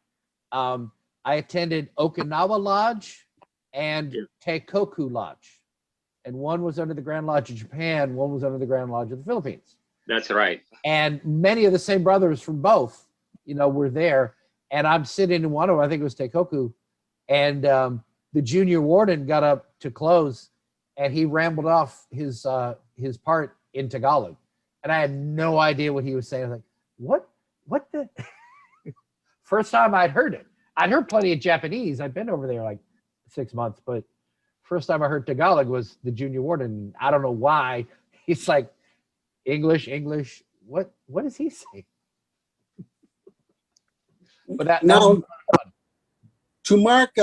I attended Okinawa Lodge and Teikoku Lodge. And one was under the Grand Lodge of Japan, one was under the Grand Lodge of the Philippines. That's right. And many of the same brothers from both, were there. And I'm sitting in one of them, I think it was Teikoku, and the junior warden got up to close, and he rambled off his part in Tagalog. And I had no idea what he was saying. I was like, what the? First time I'd heard it. I'd heard plenty of Japanese. I'd been over there like 6 months, but first time I heard Tagalog was the junior warden. I don't know why. He's like, English. What is he saying? But that now, to mark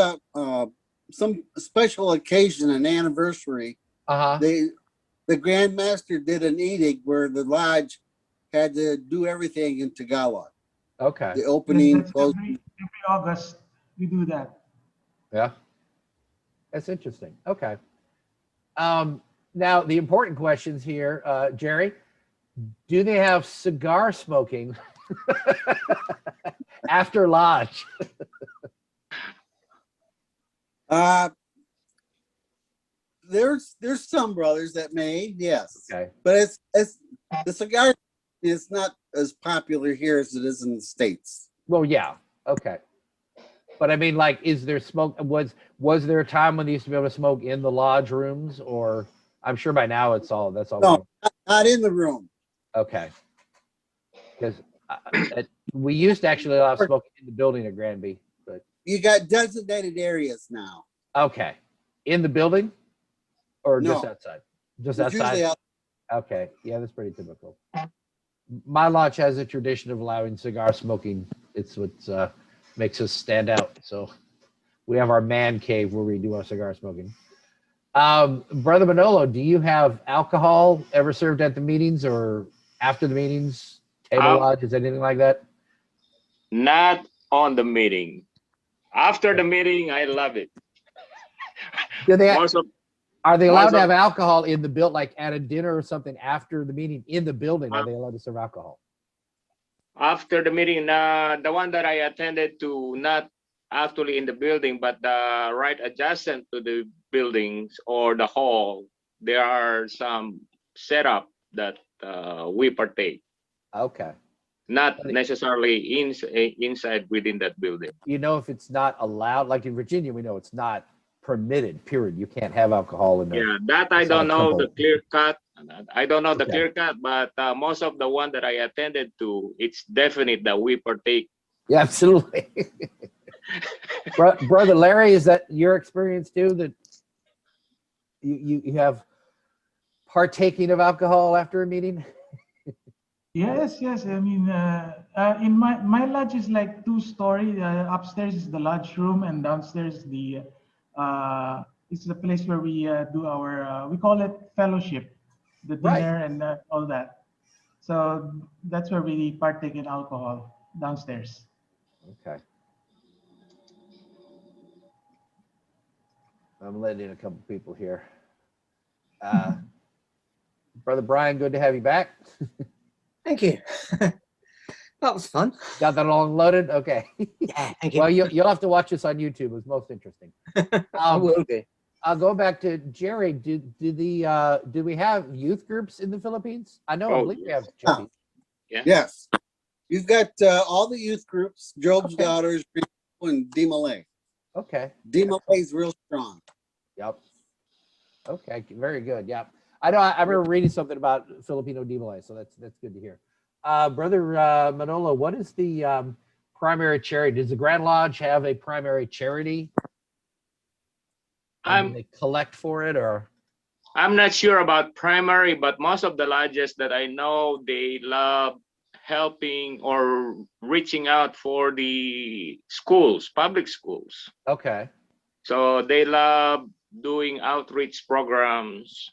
some special occasion, an anniversary, the Grand Master did an edict where the lodge had to do everything in Tagalog. Okay. The opening, every August we do that. Yeah. That's interesting. Okay. Now the important questions here, Jerry, do they have cigar smoking after lodge? There's some brothers that may, yes. Okay. But it's the cigar is not as popular here as it is in the States. Well, yeah. Okay. But I mean, like, is there smoke? Was there a time when they used to be able to smoke in the lodge rooms, or I'm sure by now that's all. No, not in the room. Okay. Because we used to actually allow smoking in the building at Granby, but you got designated areas now. Okay, in the building, or No. just outside? Just It's outside. usually out. Okay, yeah, that's pretty typical. My lodge has a tradition of allowing cigar smoking. It's what makes us stand out. So we have our man cave where we do our cigar smoking. Brother Manolo, do you have alcohol ever served at the meetings or after the meetings? Table lodges, anything like that? Not on the meeting. After the meeting, I love it. Do they? Are they allowed to have of- alcohol in the build, like at a dinner or something after the meeting in the building? Are they allowed to serve alcohol? After the meeting, the one that I attended to, not actually in the building, but right adjacent to the buildings or the hall, there are some setup that we partake. Okay. Not necessarily inside within that building. If it's not allowed, like in Virginia, we know it's not permitted, period. You can't have alcohol in there. Yeah, that I don't know the clear cut. I don't know the Okay. clear cut, but most of the one that I attended to, it's definite that we partake. Yeah, absolutely. Brother Larry, is that your experience too, that you have partaking of alcohol after a meeting? Yes. I mean, in my lodge is like 2-story. Upstairs is the lodge room, and downstairs it's the place where we do our we call it fellowship, the dinner and all that. So that's where we partake in alcohol downstairs. Okay. I'm letting in a couple people here. Brother Brian, good to have you back. Thank you. That was fun. Got that all unloaded? Okay. Yeah, thank you. Well, you'll have to watch this on YouTube. It was most interesting. I will do. I'll go back to Jerry. Do we have youth groups in the Philippines? I know, I believe we have. Jody. Yes. You've got all the youth groups, Job's Daughters, and D. Malay. Okay. DMOA is real strong. Yep. Okay, very good. Yep. I know. I remember reading something about Filipino DMOA, so that's good to hear. Brother Manolo, what is the primary charity? Does the Grand Lodge have a primary charity? Do they collect for it, or? I'm not sure about primary, but most of the lodges that I know, they love helping or reaching out for the schools, public schools. Okay. So they love doing outreach programs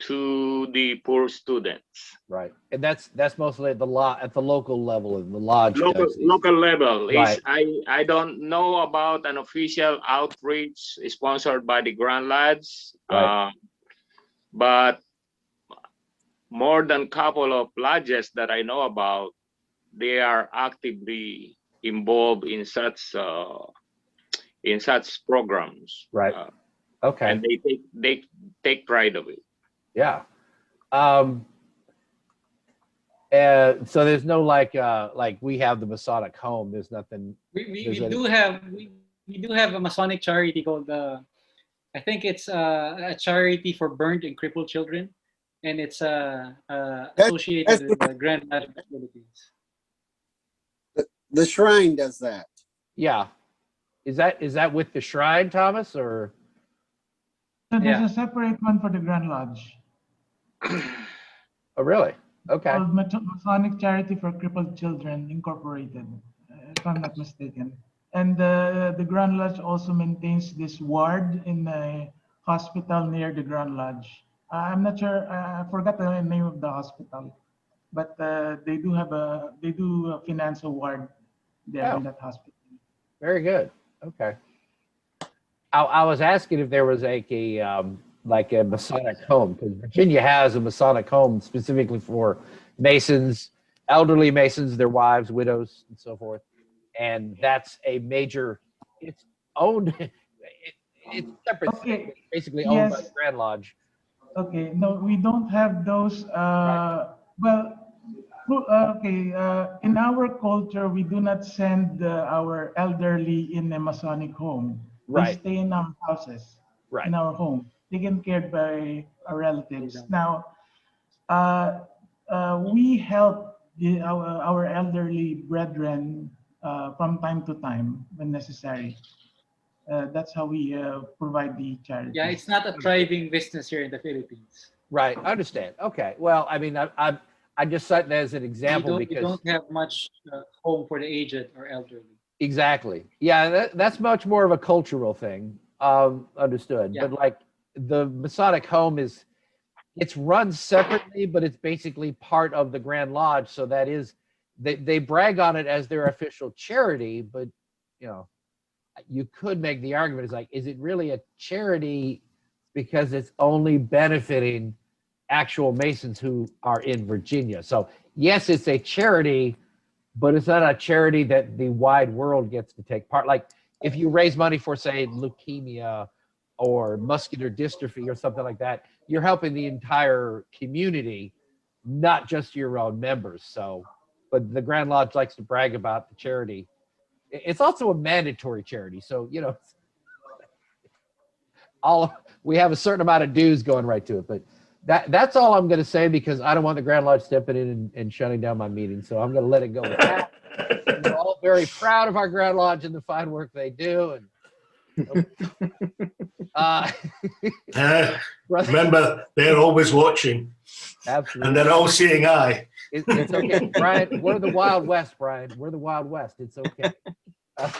to the poor students. Right, and that's mostly at the local level, and the lodge. Local level. Right. I don't know about an official outreach sponsored by the Grand Lodge, Right. but more than couple of lodges that I know about, they are actively involved in such programs. Right. Okay. And they take pride of it. Yeah. So there's no like we have the Masonic home. There's nothing. We do have a Masonic charity called I think it's a charity for burned and crippled children, and it's associated with the Grand Lodge of the Philippines. The Shrine does that. Yeah. Is that with the Shrine, Thomas, or? So there's a separate one for the Grand Lodge. Oh, really? Okay. Called Masonic Charity for Crippled Children Incorporated, if I'm not mistaken. And the Grand Lodge also maintains this ward in a hospital near the Grand Lodge. I'm not sure. I forgot the name of the hospital, but they do finance a ward there in that hospital. Very good. Okay. I was asking if there was like a Masonic home, because Virginia has a Masonic home specifically for Masons, elderly Masons, their wives, widows, and so forth. And that's a major. It's owned. It's separate. Okay. It's basically owned by the Grand Lodge. Okay. No, we don't have those. Well. Okay, in our culture, we do not send our elderly in a Masonic home. Right. They stay in our houses, in our home, taken care by our relatives. Now, we help our elderly brethren from time to time when necessary. That's how we provide the charity. Yeah, it's not a thriving business here in the Philippines. Right. I understand. Okay. Well, I mean, I just cite that as an example because we don't have much home for the aged or elderly. Exactly. Yeah, that's much more of a cultural thing. Understood. Yeah. But like the Masonic home it's run separately, but it's basically part of the Grand Lodge. So that is, they brag on it as their official charity, but you could make the argument, is it really a charity because it's only benefiting actual Masons who are in Virginia? So yes, it's a charity, but it's not a charity that the wide world gets to take part. Like if you raise money for, say, leukemia or muscular dystrophy or something like that, you're helping the entire community, not just your own members. So, but the Grand Lodge likes to brag about the charity. It's also a mandatory charity. So, we have a certain amount of dues going right to it, but that's all I'm going to say, because I don't want the Grand Lodge stepping in and shutting down my meeting. So I'm going to let it go with that. We're all very proud of our Grand Lodge and the fine work they do. And remember, they're always watching. Absolutely. And they're all seeing eye. It's okay, Brian. We're the Wild West, Brian. We're the Wild West. It's okay. No,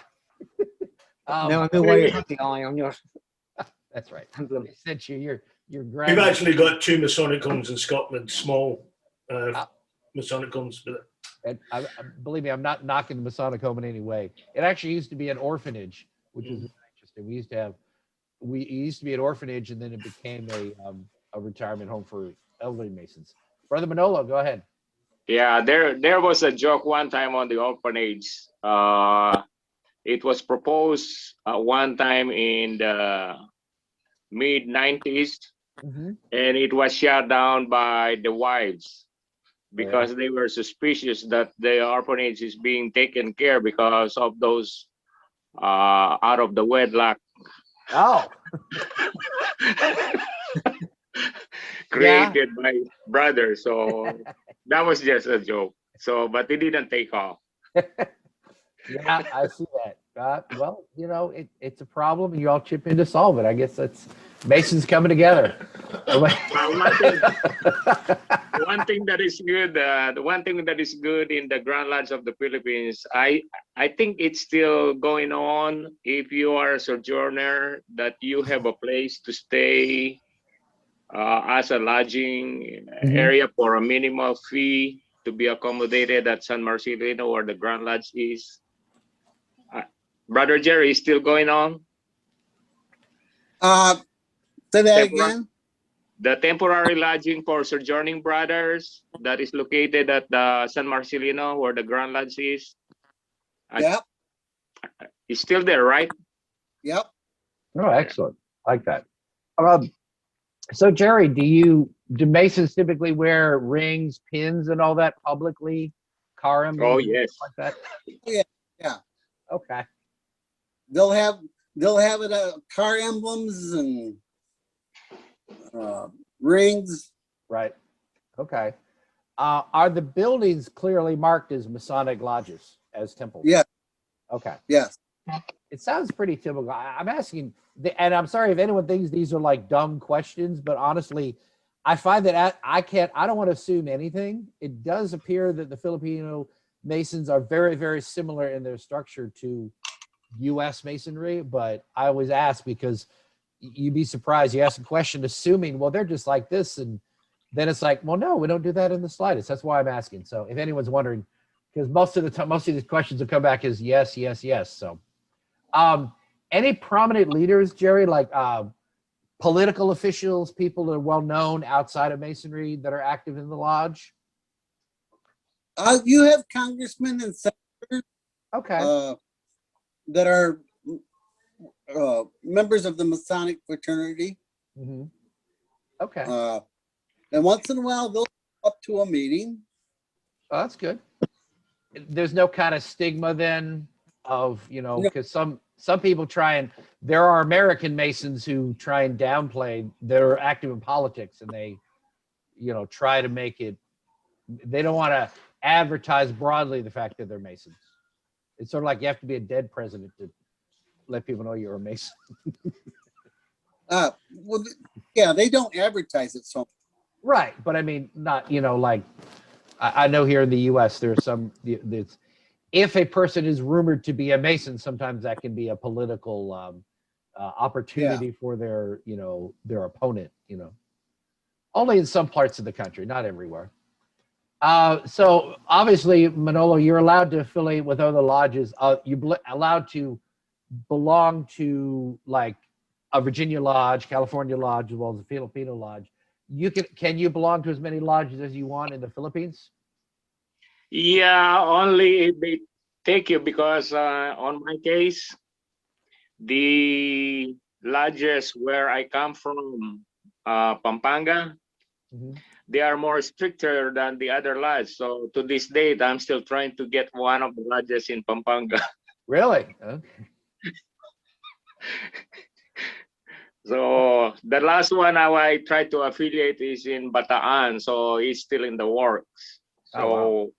I know why you're putting eye on yours. That's right. Since your We've actually got 2 Masonic homes in Scotland, small Masonic homes. And believe me, I'm not knocking the Masonic home in any way. It actually used to be an orphanage, which is interesting. It used to be an orphanage, and then it became a retirement home for elderly Masons. Brother Manolo, go ahead. Yeah, there was a joke one time on the orphanage. It was proposed one time in the mid-90s, and it was shut down by the wives because they were suspicious that the orphanage is being taken care because of those out of the wedlock. Oh. Created by brother. So that was just a joke. So, but it didn't take off. Yeah, I see that. Well, you know, it's a problem, and you all chip in to solve it. I guess that's Masons coming together. One thing that is good, the one thing that is good in the Grand Lodge of the Philippines, I think it's still going on. If you are a sojourner, that you have a place to stay as a lodging area for a minimal fee to be accommodated at San Marcelino, where the Grand Lodge is. Brother Jerry, is still going on? Say that again? The temporary lodging for sojourning brothers that is located at the San Marcelino, where the Grand Lodge is. Yep. It's still there, right? Yep. Oh, excellent. I like that. So Jerry, do Masons typically wear rings, pins, and all that publicly? Car emblems? Oh, yes. Like that? Yeah. Okay. They'll have it car emblems and rings. Right. Okay. Are the buildings clearly marked as Masonic lodges, as temples? Yeah. Okay. Yes. It sounds pretty typical. I'm asking, and I'm sorry if anyone thinks these are like dumb questions, but honestly, I find that I don't want to assume anything. It does appear that the Filipino Masons are very, very similar in their structure to U.S. Masonry, but I always ask because you'd be surprised. You ask a question assuming, well, they're just like this, and then it's like, well, no, we don't do that in the slightest. That's why I'm asking. So if anyone's wondering, because most of the time, most of these questions will come back as yes, yes, yes. So any prominent leaders, Jerry, like political officials, people that are well known outside of Masonry that are active in the lodge? You have congressmen and senators. Okay. That are members of the Masonic fraternity. Okay. And once in a while, they'll go up to a meeting. Oh, that's good. There's no kind of stigma then of, you know, because some people try and, there are American Masons who try and downplay, they're active in politics, and they, you know, try to make it, they don't want to advertise broadly the fact that they're Masons. It's sort of like you have to be a dead president to let people know you're a Mason. Well, yeah, they don't advertise it so. Right, but I mean, not, you know, like I know here in the U.S. there's some, if a person is rumored to be a Mason, sometimes that can be a political opportunity for their, you know, their opponent. You know, only in some parts of the country, not everywhere. So obviously, Manolo, you're allowed to affiliate with other lodges. You're allowed to belong to like a Virginia lodge, California lodge, as well as a Filipino lodge. Can you belong to as many lodges as you want in the Philippines? Yeah, only if they take you, because on my case, the lodges where I come from, Pampanga, they are more stricter than the other lodges. So to this date, I'm still trying to get one of the lodges in Pampanga. Really? Okay. So the last one I tried to affiliate is in Bataan, so it's still in the works. So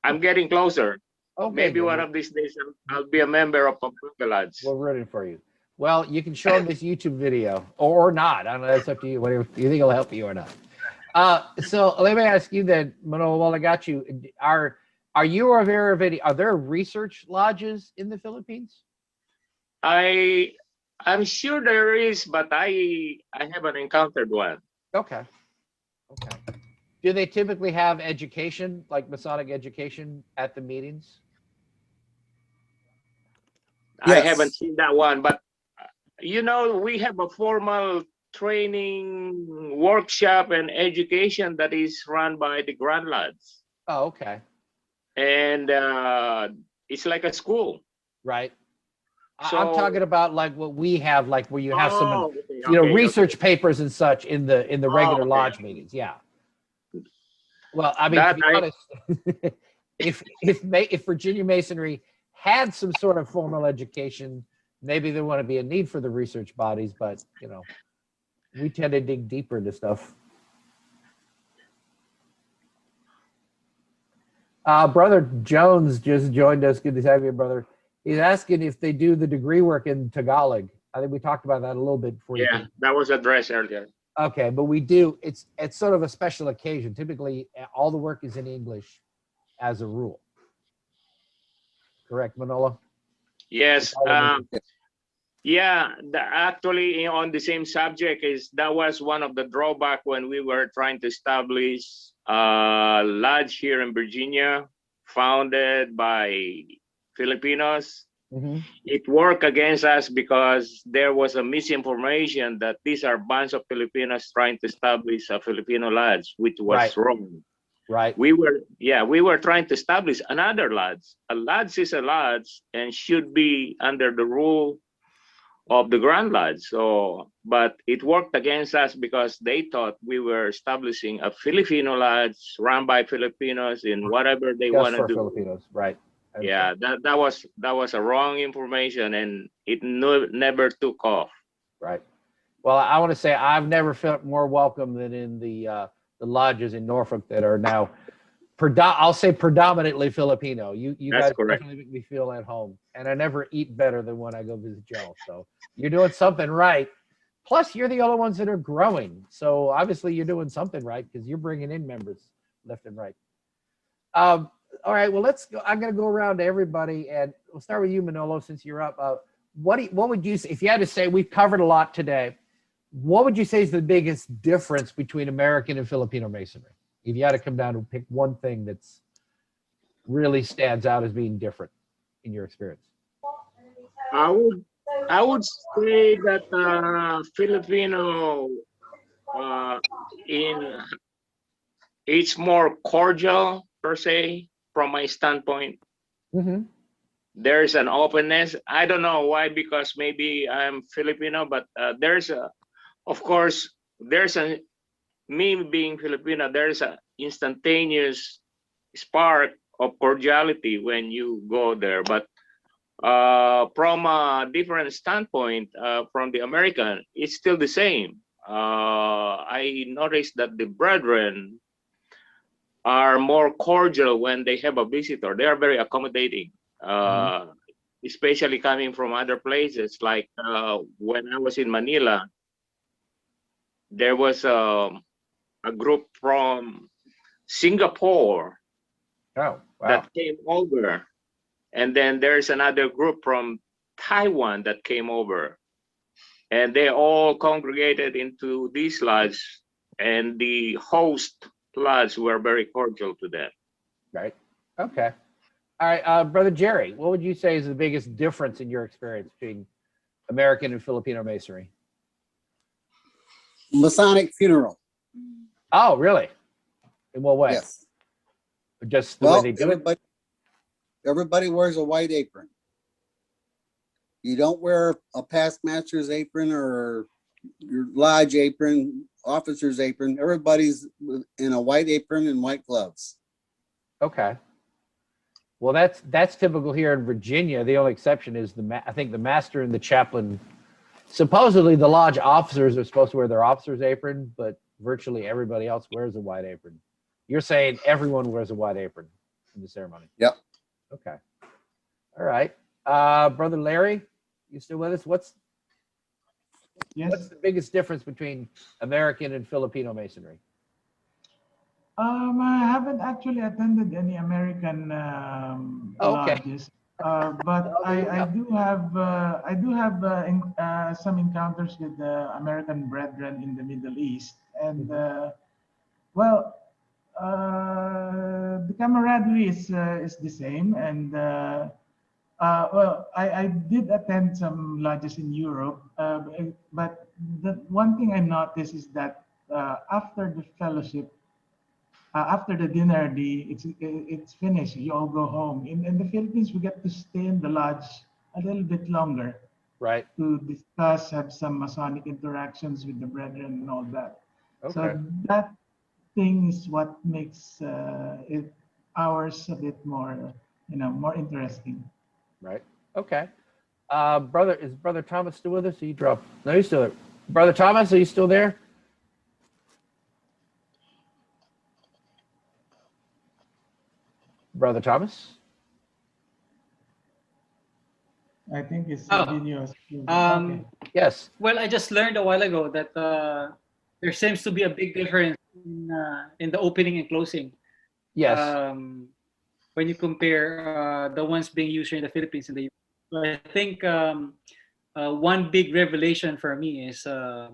I'm getting closer. Okay, maybe one of these days I'll be a member of Pampanga Lodge. We're rooting for you. Well, you can show them this YouTube video or not. I don't know. That's up to you. Whatever you think will help you or not. So let me ask you then, Manolo, while I got you, are you aware of any? Are there research lodges in the Philippines? I'm sure there is, but I haven't encountered one. Okay. Okay. Do they typically have education, like Masonic education, at the meetings? Yes. I haven't seen that one, but you know, we have a formal training workshop and education that is run by the Grand Lodge. Oh, okay. And it's like a school. Right. So, I'm talking about like what we have, like where you have some, okay, you know, research papers and such in the regular lodge meetings. Yeah. Well, I mean, to be honest, if Virginia Masonry had some sort of formal education, maybe there want to be a need for the research bodies, but you know, we tend to dig deeper into stuff. Brother Jones just joined us. Good to have you, brother. He's asking if they do the degree work in Tagalog. I think we talked about that a little bit before. Yeah, that was addressed earlier. Okay, but we do. It's sort of a special occasion. Typically, all the work is in English, as a rule. Correct, Manolo? Yes. Yeah, actually on the same subject that was one of the drawback when we were trying to establish a lodge here in Virginia, founded by Filipinos. It worked against us because there was a misinformation that these are bunch of Filipinos trying to establish a Filipino lodge, which was wrong. Right. We were trying to establish another lodge. A lodge is a lodge and should be under the rule of the Grand Lodge. So, but it worked against us because they thought we were establishing a Filipino lodge run by Filipinos in whatever they want to do. Filipinos, right? Yeah, that was a wrong information, and it never took off. Right. Well, I want to say I've never felt more welcome than in the lodges in Norfolk that are now, I'll say predominantly Filipino. You guys definitely make me feel at home, and I never eat better than when I go visit Joe. So you're doing something right. Plus, you're the only ones that are growing. So obviously, you're doing something right because you're bringing in members left and right. All right. Well, let's go. I'm going to go around to everybody, and we'll start with you, Manolo, since you're up. What would you say if you had to say? We've covered a lot today. What would you say is the biggest difference between American and Filipino Masonry? If you had to come down and pick one thing that's really stands out as being different in your experience. I would say that Filipino it's more cordial per se from my standpoint. There's an openness. I don't know why, because maybe I'm Filipino, but of course, me being Filipino, there's an instantaneous spark of cordiality when you go there. But from a different standpoint, from the American, it's still the same. I noticed that the brethren are more cordial when they have a visitor. They are very accommodating, especially coming from other places. Like when I was in Manila, there was a group from Singapore that came over. And then there's another group from Taiwan that came over. And they all congregated into this lodge, and the host lodge were very cordial to them. Right. Okay. All right. Brother Jerry, what would you say is the biggest difference in your experience between American and Filipino Masonry? Masonic funeral. Oh, really? In what way? Yes. Just the way they do it? Everybody wears a white apron. You don't wear a past master's apron or your lodge apron, officer's apron. Everybody's in a white apron and white gloves. Okay. Well, that's typical here in Virginia. The only exception is I think the master and the chaplain. Supposedly, the lodge officers are supposed to wear their officer's apron, but virtually everybody else wears a white apron. You're saying everyone wears a white apron in the ceremony? Yep. Okay. All right. Brother Larry, you still with us? What's the biggest difference between American and Filipino Masonry? I haven't actually attended any American lodges, but I do have some encounters with the American brethren in the Middle East, and well, the camaraderie is the same, and well, I did attend some lodges in Europe, but the one thing I noticed is that after the fellowship, after the dinner, it's finished. You all go home. In the Philippines, we get to stay in the lodge a little bit longer, right? To discuss, have some Masonic interactions with the brethren and all that. Okay. So that thing is what makes ours a bit more, more interesting. Right. Okay. Is Brother Thomas still with us? He dropped. No, he's still there. Brother Thomas, are you still there? Brother Thomas? I think it's Oh. video. Um, Yes. Well, I just learned a while ago that there seems to be a big difference in the opening and closing. Yes. When you compare the ones being used here in the Philippines and the US. So I think one big revelation for me is, a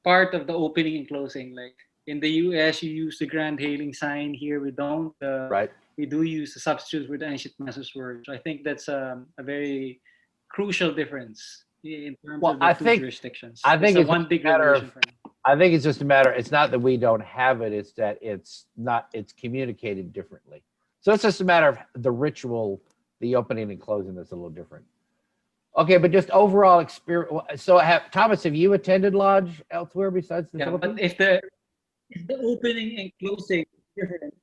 part of the opening and closing. Like in the US, you use the grand hailing sign. Here we don't. Right. We do use the substitutes with the ancient Master's word. So I think that's a very crucial difference in terms of the two jurisdictions. I think it's one big revelation for me. I think it's just a matter. It's not that we don't have it. It's that it's communicated differently. So it's just a matter of the ritual, the opening and closing that's a little different. Okay, but just overall experience. So Thomas, have you attended lodge elsewhere besides the Philippines? But if the opening and closing is different.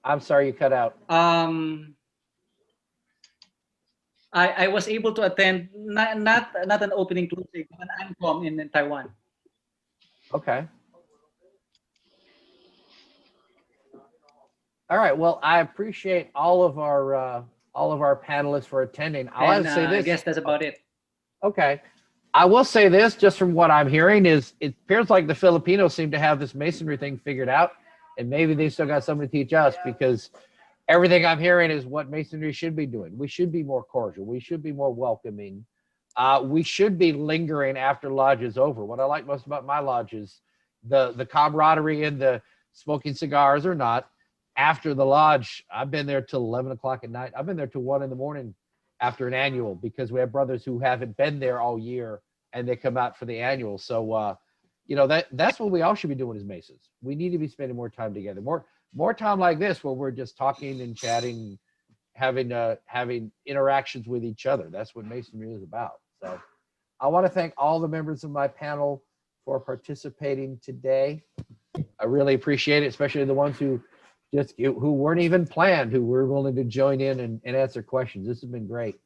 I'm sorry, you cut out. I was able to attend not an opening closing, but an ANCOM in Taiwan. Okay. All right. Well, I appreciate all of our panelists for attending. I'll have to say this. I guess that's about it. Okay. I will say this, just from what I'm hearing, is it appears like the Filipinos seem to have this masonry thing figured out, and maybe they still got something to teach us, because everything I'm hearing is what masonry should be doing. We should be more cordial. We should be more welcoming. We should be lingering after lodge is over. What I like most about my lodge is the camaraderie and the smoking cigars or not. After the lodge, I've been there till 11 o'clock at night. I've been there till 1 in the morning after an annual, because we have brothers who haven't been there all year and they come out for the annual. So, that's what we all should be doing as Masons. We need to be spending more time together, more time like this, where we're just talking and chatting, having interactions with each other. That's what Masonry is about. So I want to thank all the members of my panel for participating today. I really appreciate it, especially the ones who weren't even planned, who were willing to join in and answer questions. This has been great.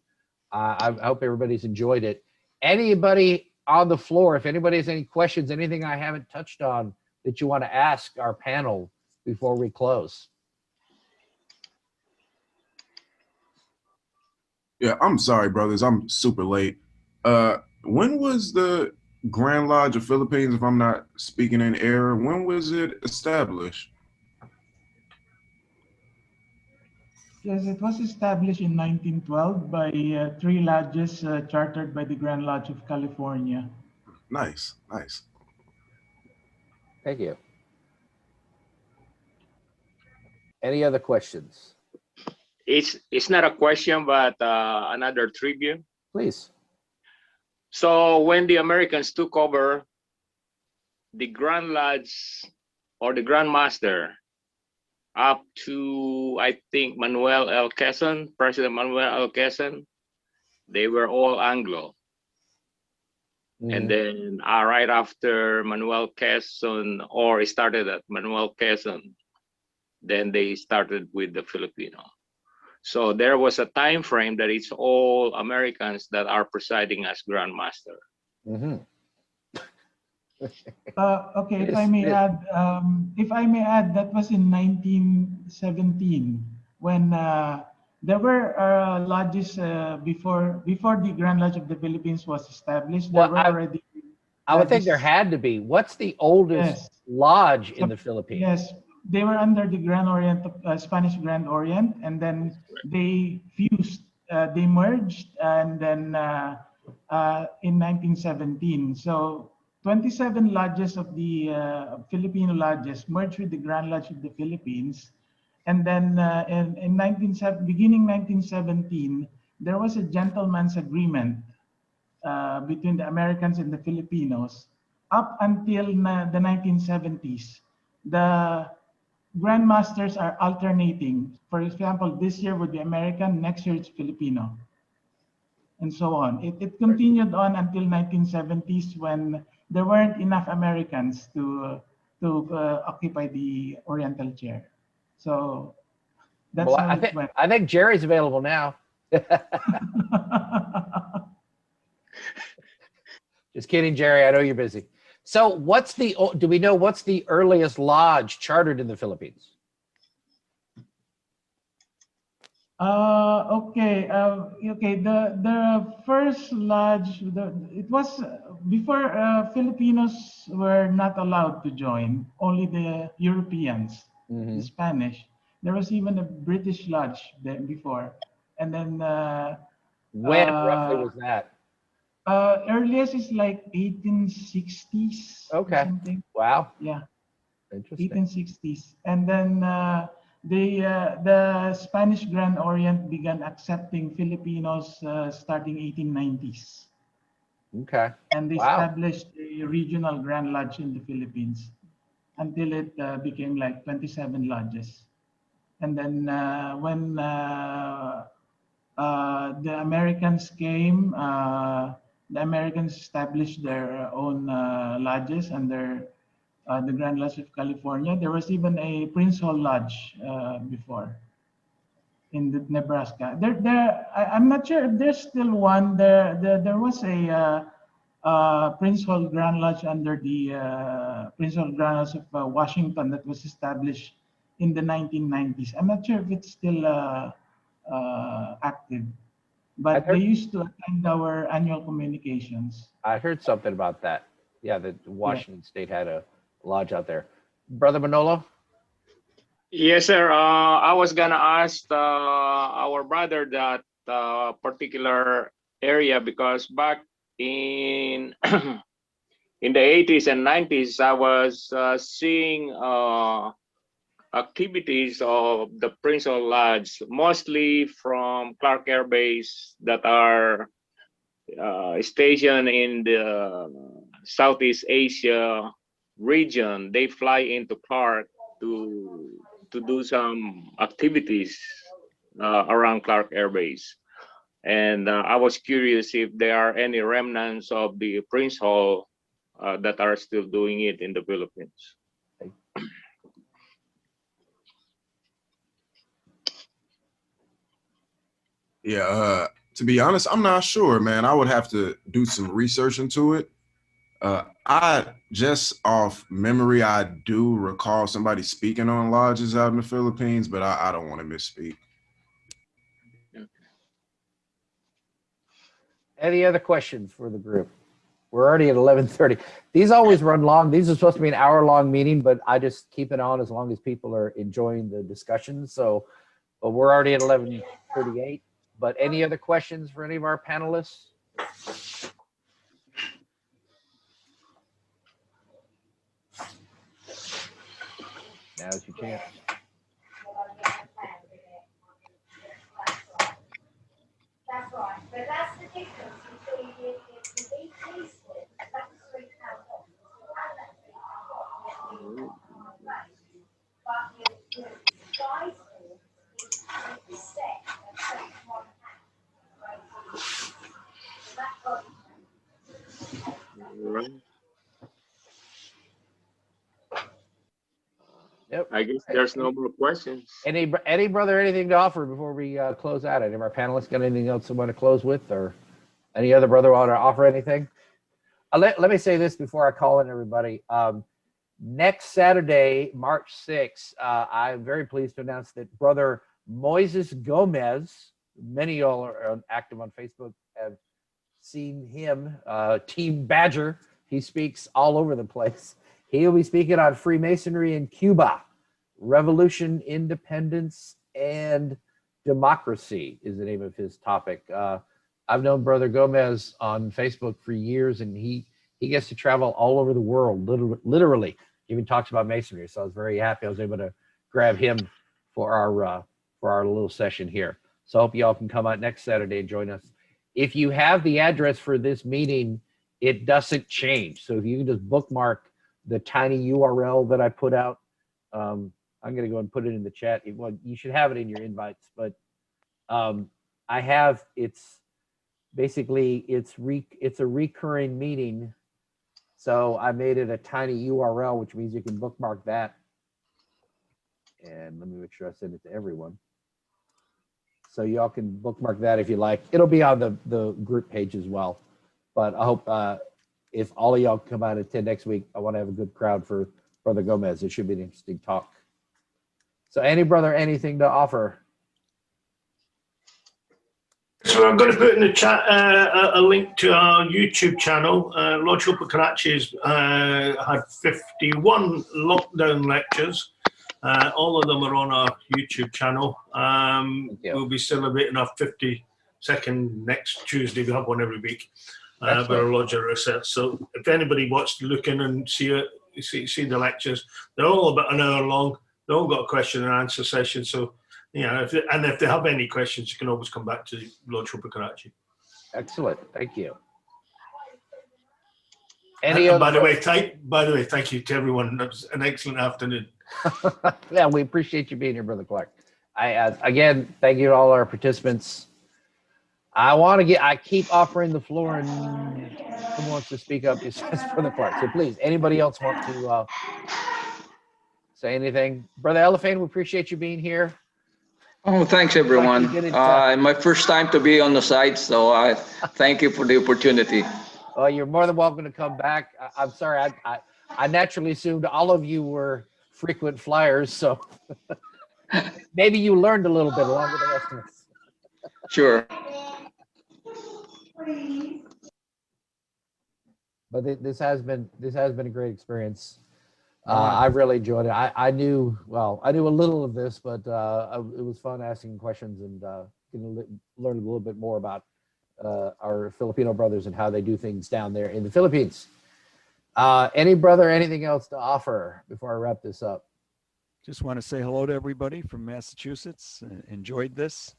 I hope everybody's enjoyed it. Anybody on the floor, if anybody has any questions, anything I haven't touched on that you want to ask our panel before we close? Yeah, I'm sorry, brothers. I'm super late. When was the Grand Lodge of Philippines, if I'm not speaking in error, when was it established? Yes, it was established in 1912 by 3 lodges chartered by the Grand Lodge of California. Nice, nice. Thank you. Any other questions? It's not a question, but another trivia. Please. So when the Americans took over, the Grand Lodge or the Grand Master, up to, I think, Manuel L. Quezon, President Manuel L. Quezon, they were all Anglo. And then right after Manuel Quezon, or it started at Manuel Quezon, then they started with the Filipino. So there was a time frame that it's all Americans that are presiding as Grand Master. Okay, if I may add, that was in 1917 when there were lodges before the Grand Lodge of the Philippines was established. There were already. I would think there had to be. What's the oldest lodge in the Philippines? Yes, they were under the Grand Orient, Spanish Grand Orient, and then they fused, they merged, and then in 1917. So 27 lodges of the Filipino lodges merged with the Grand Lodge of the Philippines. And then beginning 1917, there was a gentleman's agreement between the Americans and the Filipinos. Up until the 1970s, the Grand Masters are alternating. For example, this year would be American, next year it's Filipino, and so on. It continued on until 1970s when there weren't enough Americans to occupy the Oriental chair. So that's Well, how it went. I think Jerry's available now. Just kidding, Jerry. I know you're busy. So do we know what's the earliest lodge chartered in the Philippines? Okay. The first lodge, it was before Filipinos were not allowed to join, only the Europeans, the Spanish. There was even a British lodge there before. And then when roughly was that? Earliest is like 1860s. Okay. Or something. Wow. Yeah. Interesting. 1860s. And then the Spanish Grand Orient began accepting Filipinos starting 1890s. Okay. And they established a regional Grand Lodge in the Philippines until it became like 27 lodges. And then when the Americans came, the Americans established their own lodges under the Grand Lodge of California. There was even a Prince Hall Lodge before in Nebraska. I'm not sure if there's still one. There was a Prince Hall Grand Lodge under the Prince Hall Grand Lodge of Washington that was established in the 1990s. I'm not sure if it's still active, but they used to attend our annual communications. I heard something about that. Yeah, that Washington State had a lodge out there. Brother Manolo? Yes, sir. I was gonna ask our brother that particular area because back in in the 80s and 90s, I was seeing activities of the Prince Hall Lodge, mostly from Clark Air Base that are stationed in the Southeast Asia region. They fly into Clark to do some activities around Clark Air Base. And I was curious if there are any remnants of the Prince Hall that are still doing it in the Philippines. Yeah, to be honest, I'm not sure, man. I would have to do some research into it. I just off memory, I do recall somebody speaking on lodges out in the Philippines, but I don't want to misspeak. Any other questions for the group? We're already at 11:30. These always run long. These are supposed to be an hour-long meeting, but I just keep it on as long as people are enjoying the discussion. So, but we're already at 11:38. But any other questions for any of our panelists? Now's your chance. That's right, but that's the difference between the policeman, that's the street council, but the disguise force is set at 1 pound. Yep. I guess there's no more questions. Any brother, anything to offer before we close out? Any of our panelists got anything else they want to close with, or any other brother want to offer anything? Let me say this before I call in everybody. Next Saturday, March 6th, I'm very pleased to announce that Brother Moises Gomez, many of y'all are active on Facebook, have seen him, Team Badger. He speaks all over the place. He'll be speaking on Freemasonry in Cuba, Revolution, Independence, and Democracy is the name of his topic. I've known Brother Gomez on Facebook for years, and he gets to travel all over the world, literally. He even talks about Masonry, so I was very happy I was able to grab him for our little session here. So I hope y'all can come out next Saturday and join us. If you have the address for this meeting, it doesn't change. So if you can just bookmark the tiny URL that I put out, I'm going to go and put it in the chat. Well, you should have it in your invites, but I have, it's basically, it's a recurring meeting. So I made it a tiny URL, which means you can bookmark that. And let me make sure I send it to everyone. So y'all can bookmark that if you like. It'll be on the group page as well. But I hope if all of y'all come out and attend next week, I want to have a good crowd for Brother Gomez. It should be an interesting talk. So any brother, anything to offer? So I'm going to put in the chat a link to our YouTube channel. Lodge Upper Karachi has had 51 lockdown lectures. All of them are on our YouTube channel. We'll be celebrating our 52nd next Tuesday. We have one every week. But our lodge are research. So if anybody wants to look in and see the lectures, they're all about an hour long. They all got a question and answer session. So, yeah, if they have any questions, you can always come back to Lodge Upper Karachi. Excellent. Thank you. By the way, thank you to everyone. That was an excellent afternoon. Yeah, we appreciate you being here, Brother Clark. Again, thank you to all our participants. I keep offering the floor, and who wants to speak up besides Brother Clark? So please, anybody else want to say anything? Brother Elephant, we appreciate you being here. Oh, thanks everyone. My first time to be on the site, so I thank you for the opportunity. Oh, you're more than welcome to come back. I'm sorry, I naturally assumed all of you were frequent flyers, so maybe you learned a little bit along with the rest of us. Sure. But this has been a great experience. I really enjoyed it. I knew a little of this, but it was fun asking questions and getting to learn a little bit more about our Filipino brothers and how they do things down there in the Philippines. Any brother, anything else to offer before I wrap this up? Just want to say hello to everybody from Massachusetts. Enjoyed this.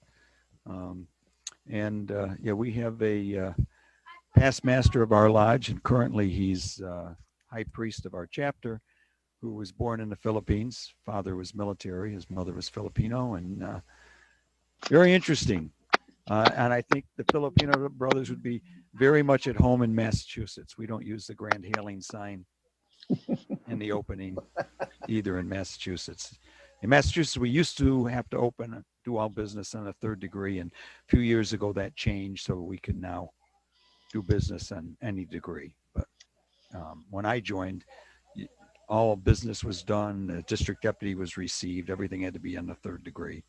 Yeah, we have a past master of our lodge, and currently he's high priest of our chapter, who was born in the Philippines. Father was military, his mother was Filipino, and very interesting. And I think the Filipino brothers would be very much at home in Massachusetts. We don't use the grand hailing sign in the opening either in Massachusetts. In Massachusetts, we used to have to do all business on a 3rd degree, and a few years ago that changed, so we can now do business on any degree. But when I joined, all business was done, the district deputy was received, everything had to be on the 3rd degree.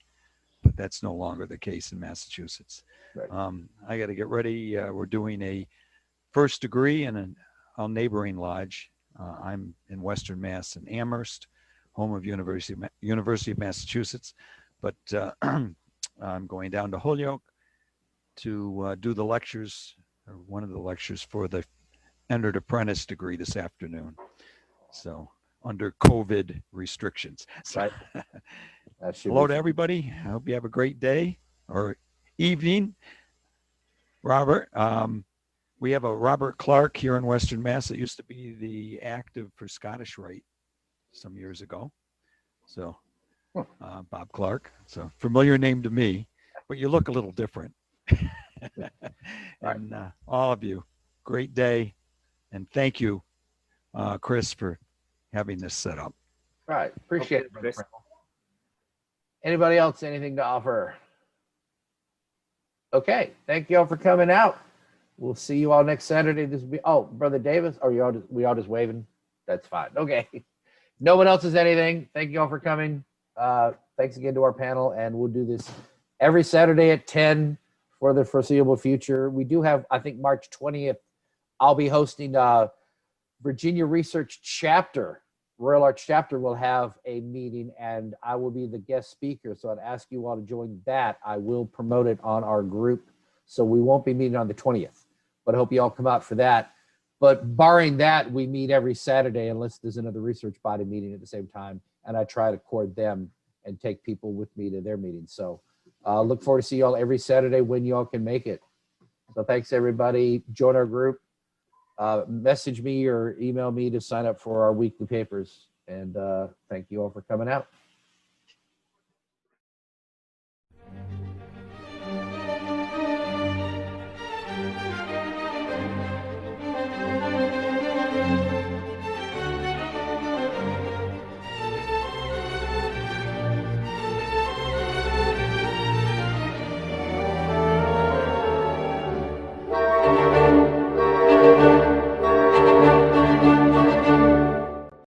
But that's no longer the case in Massachusetts. Right. I got to get ready. We're doing a 1st degree in a neighboring lodge. I'm in Western Mass in Amherst, home of University of Massachusetts. But I'm going down to Holyoke to do the lectures, or one of the lectures for the entered apprentice degree this afternoon. So under COVID restrictions. So, right. Hello to everybody. I hope you have a great day or evening. Robert, we have a Robert Clark here in Western Mass. It used to be the active for Scottish Rite some years ago. So Bob Clark. It's a familiar name to me, but you look a little different. And all of you, great day. And thank you, Chris, for having this set up. All right. Appreciate it, Chris. Anybody else, anything to offer? Okay, thank you all for coming out. We'll see you all next Saturday. This will be, Brother Davis, we all just waving? That's fine. Okay. No one else has anything. Thank you all for coming. Thanks again to our panel, and we'll do this every Saturday at 10 for the foreseeable future. We do have, I think, March 20th, I'll be hosting Virginia Research Chapter. Royal Arch Chapter will have a meeting, and I will be the guest speaker. So I'd ask you all to join that. I will promote it on our group. So we won't be meeting on the 20th, but I hope you all come out for that. But barring that, we meet every Saturday unless there's another research body meeting at the same time. And I try to court them and take people with me to their meetings. So look forward to see you all every Saturday when you all can make it. So thanks everybody. Join our group. Message me or email me to sign up for our weekly papers. And thank you all for coming out. you.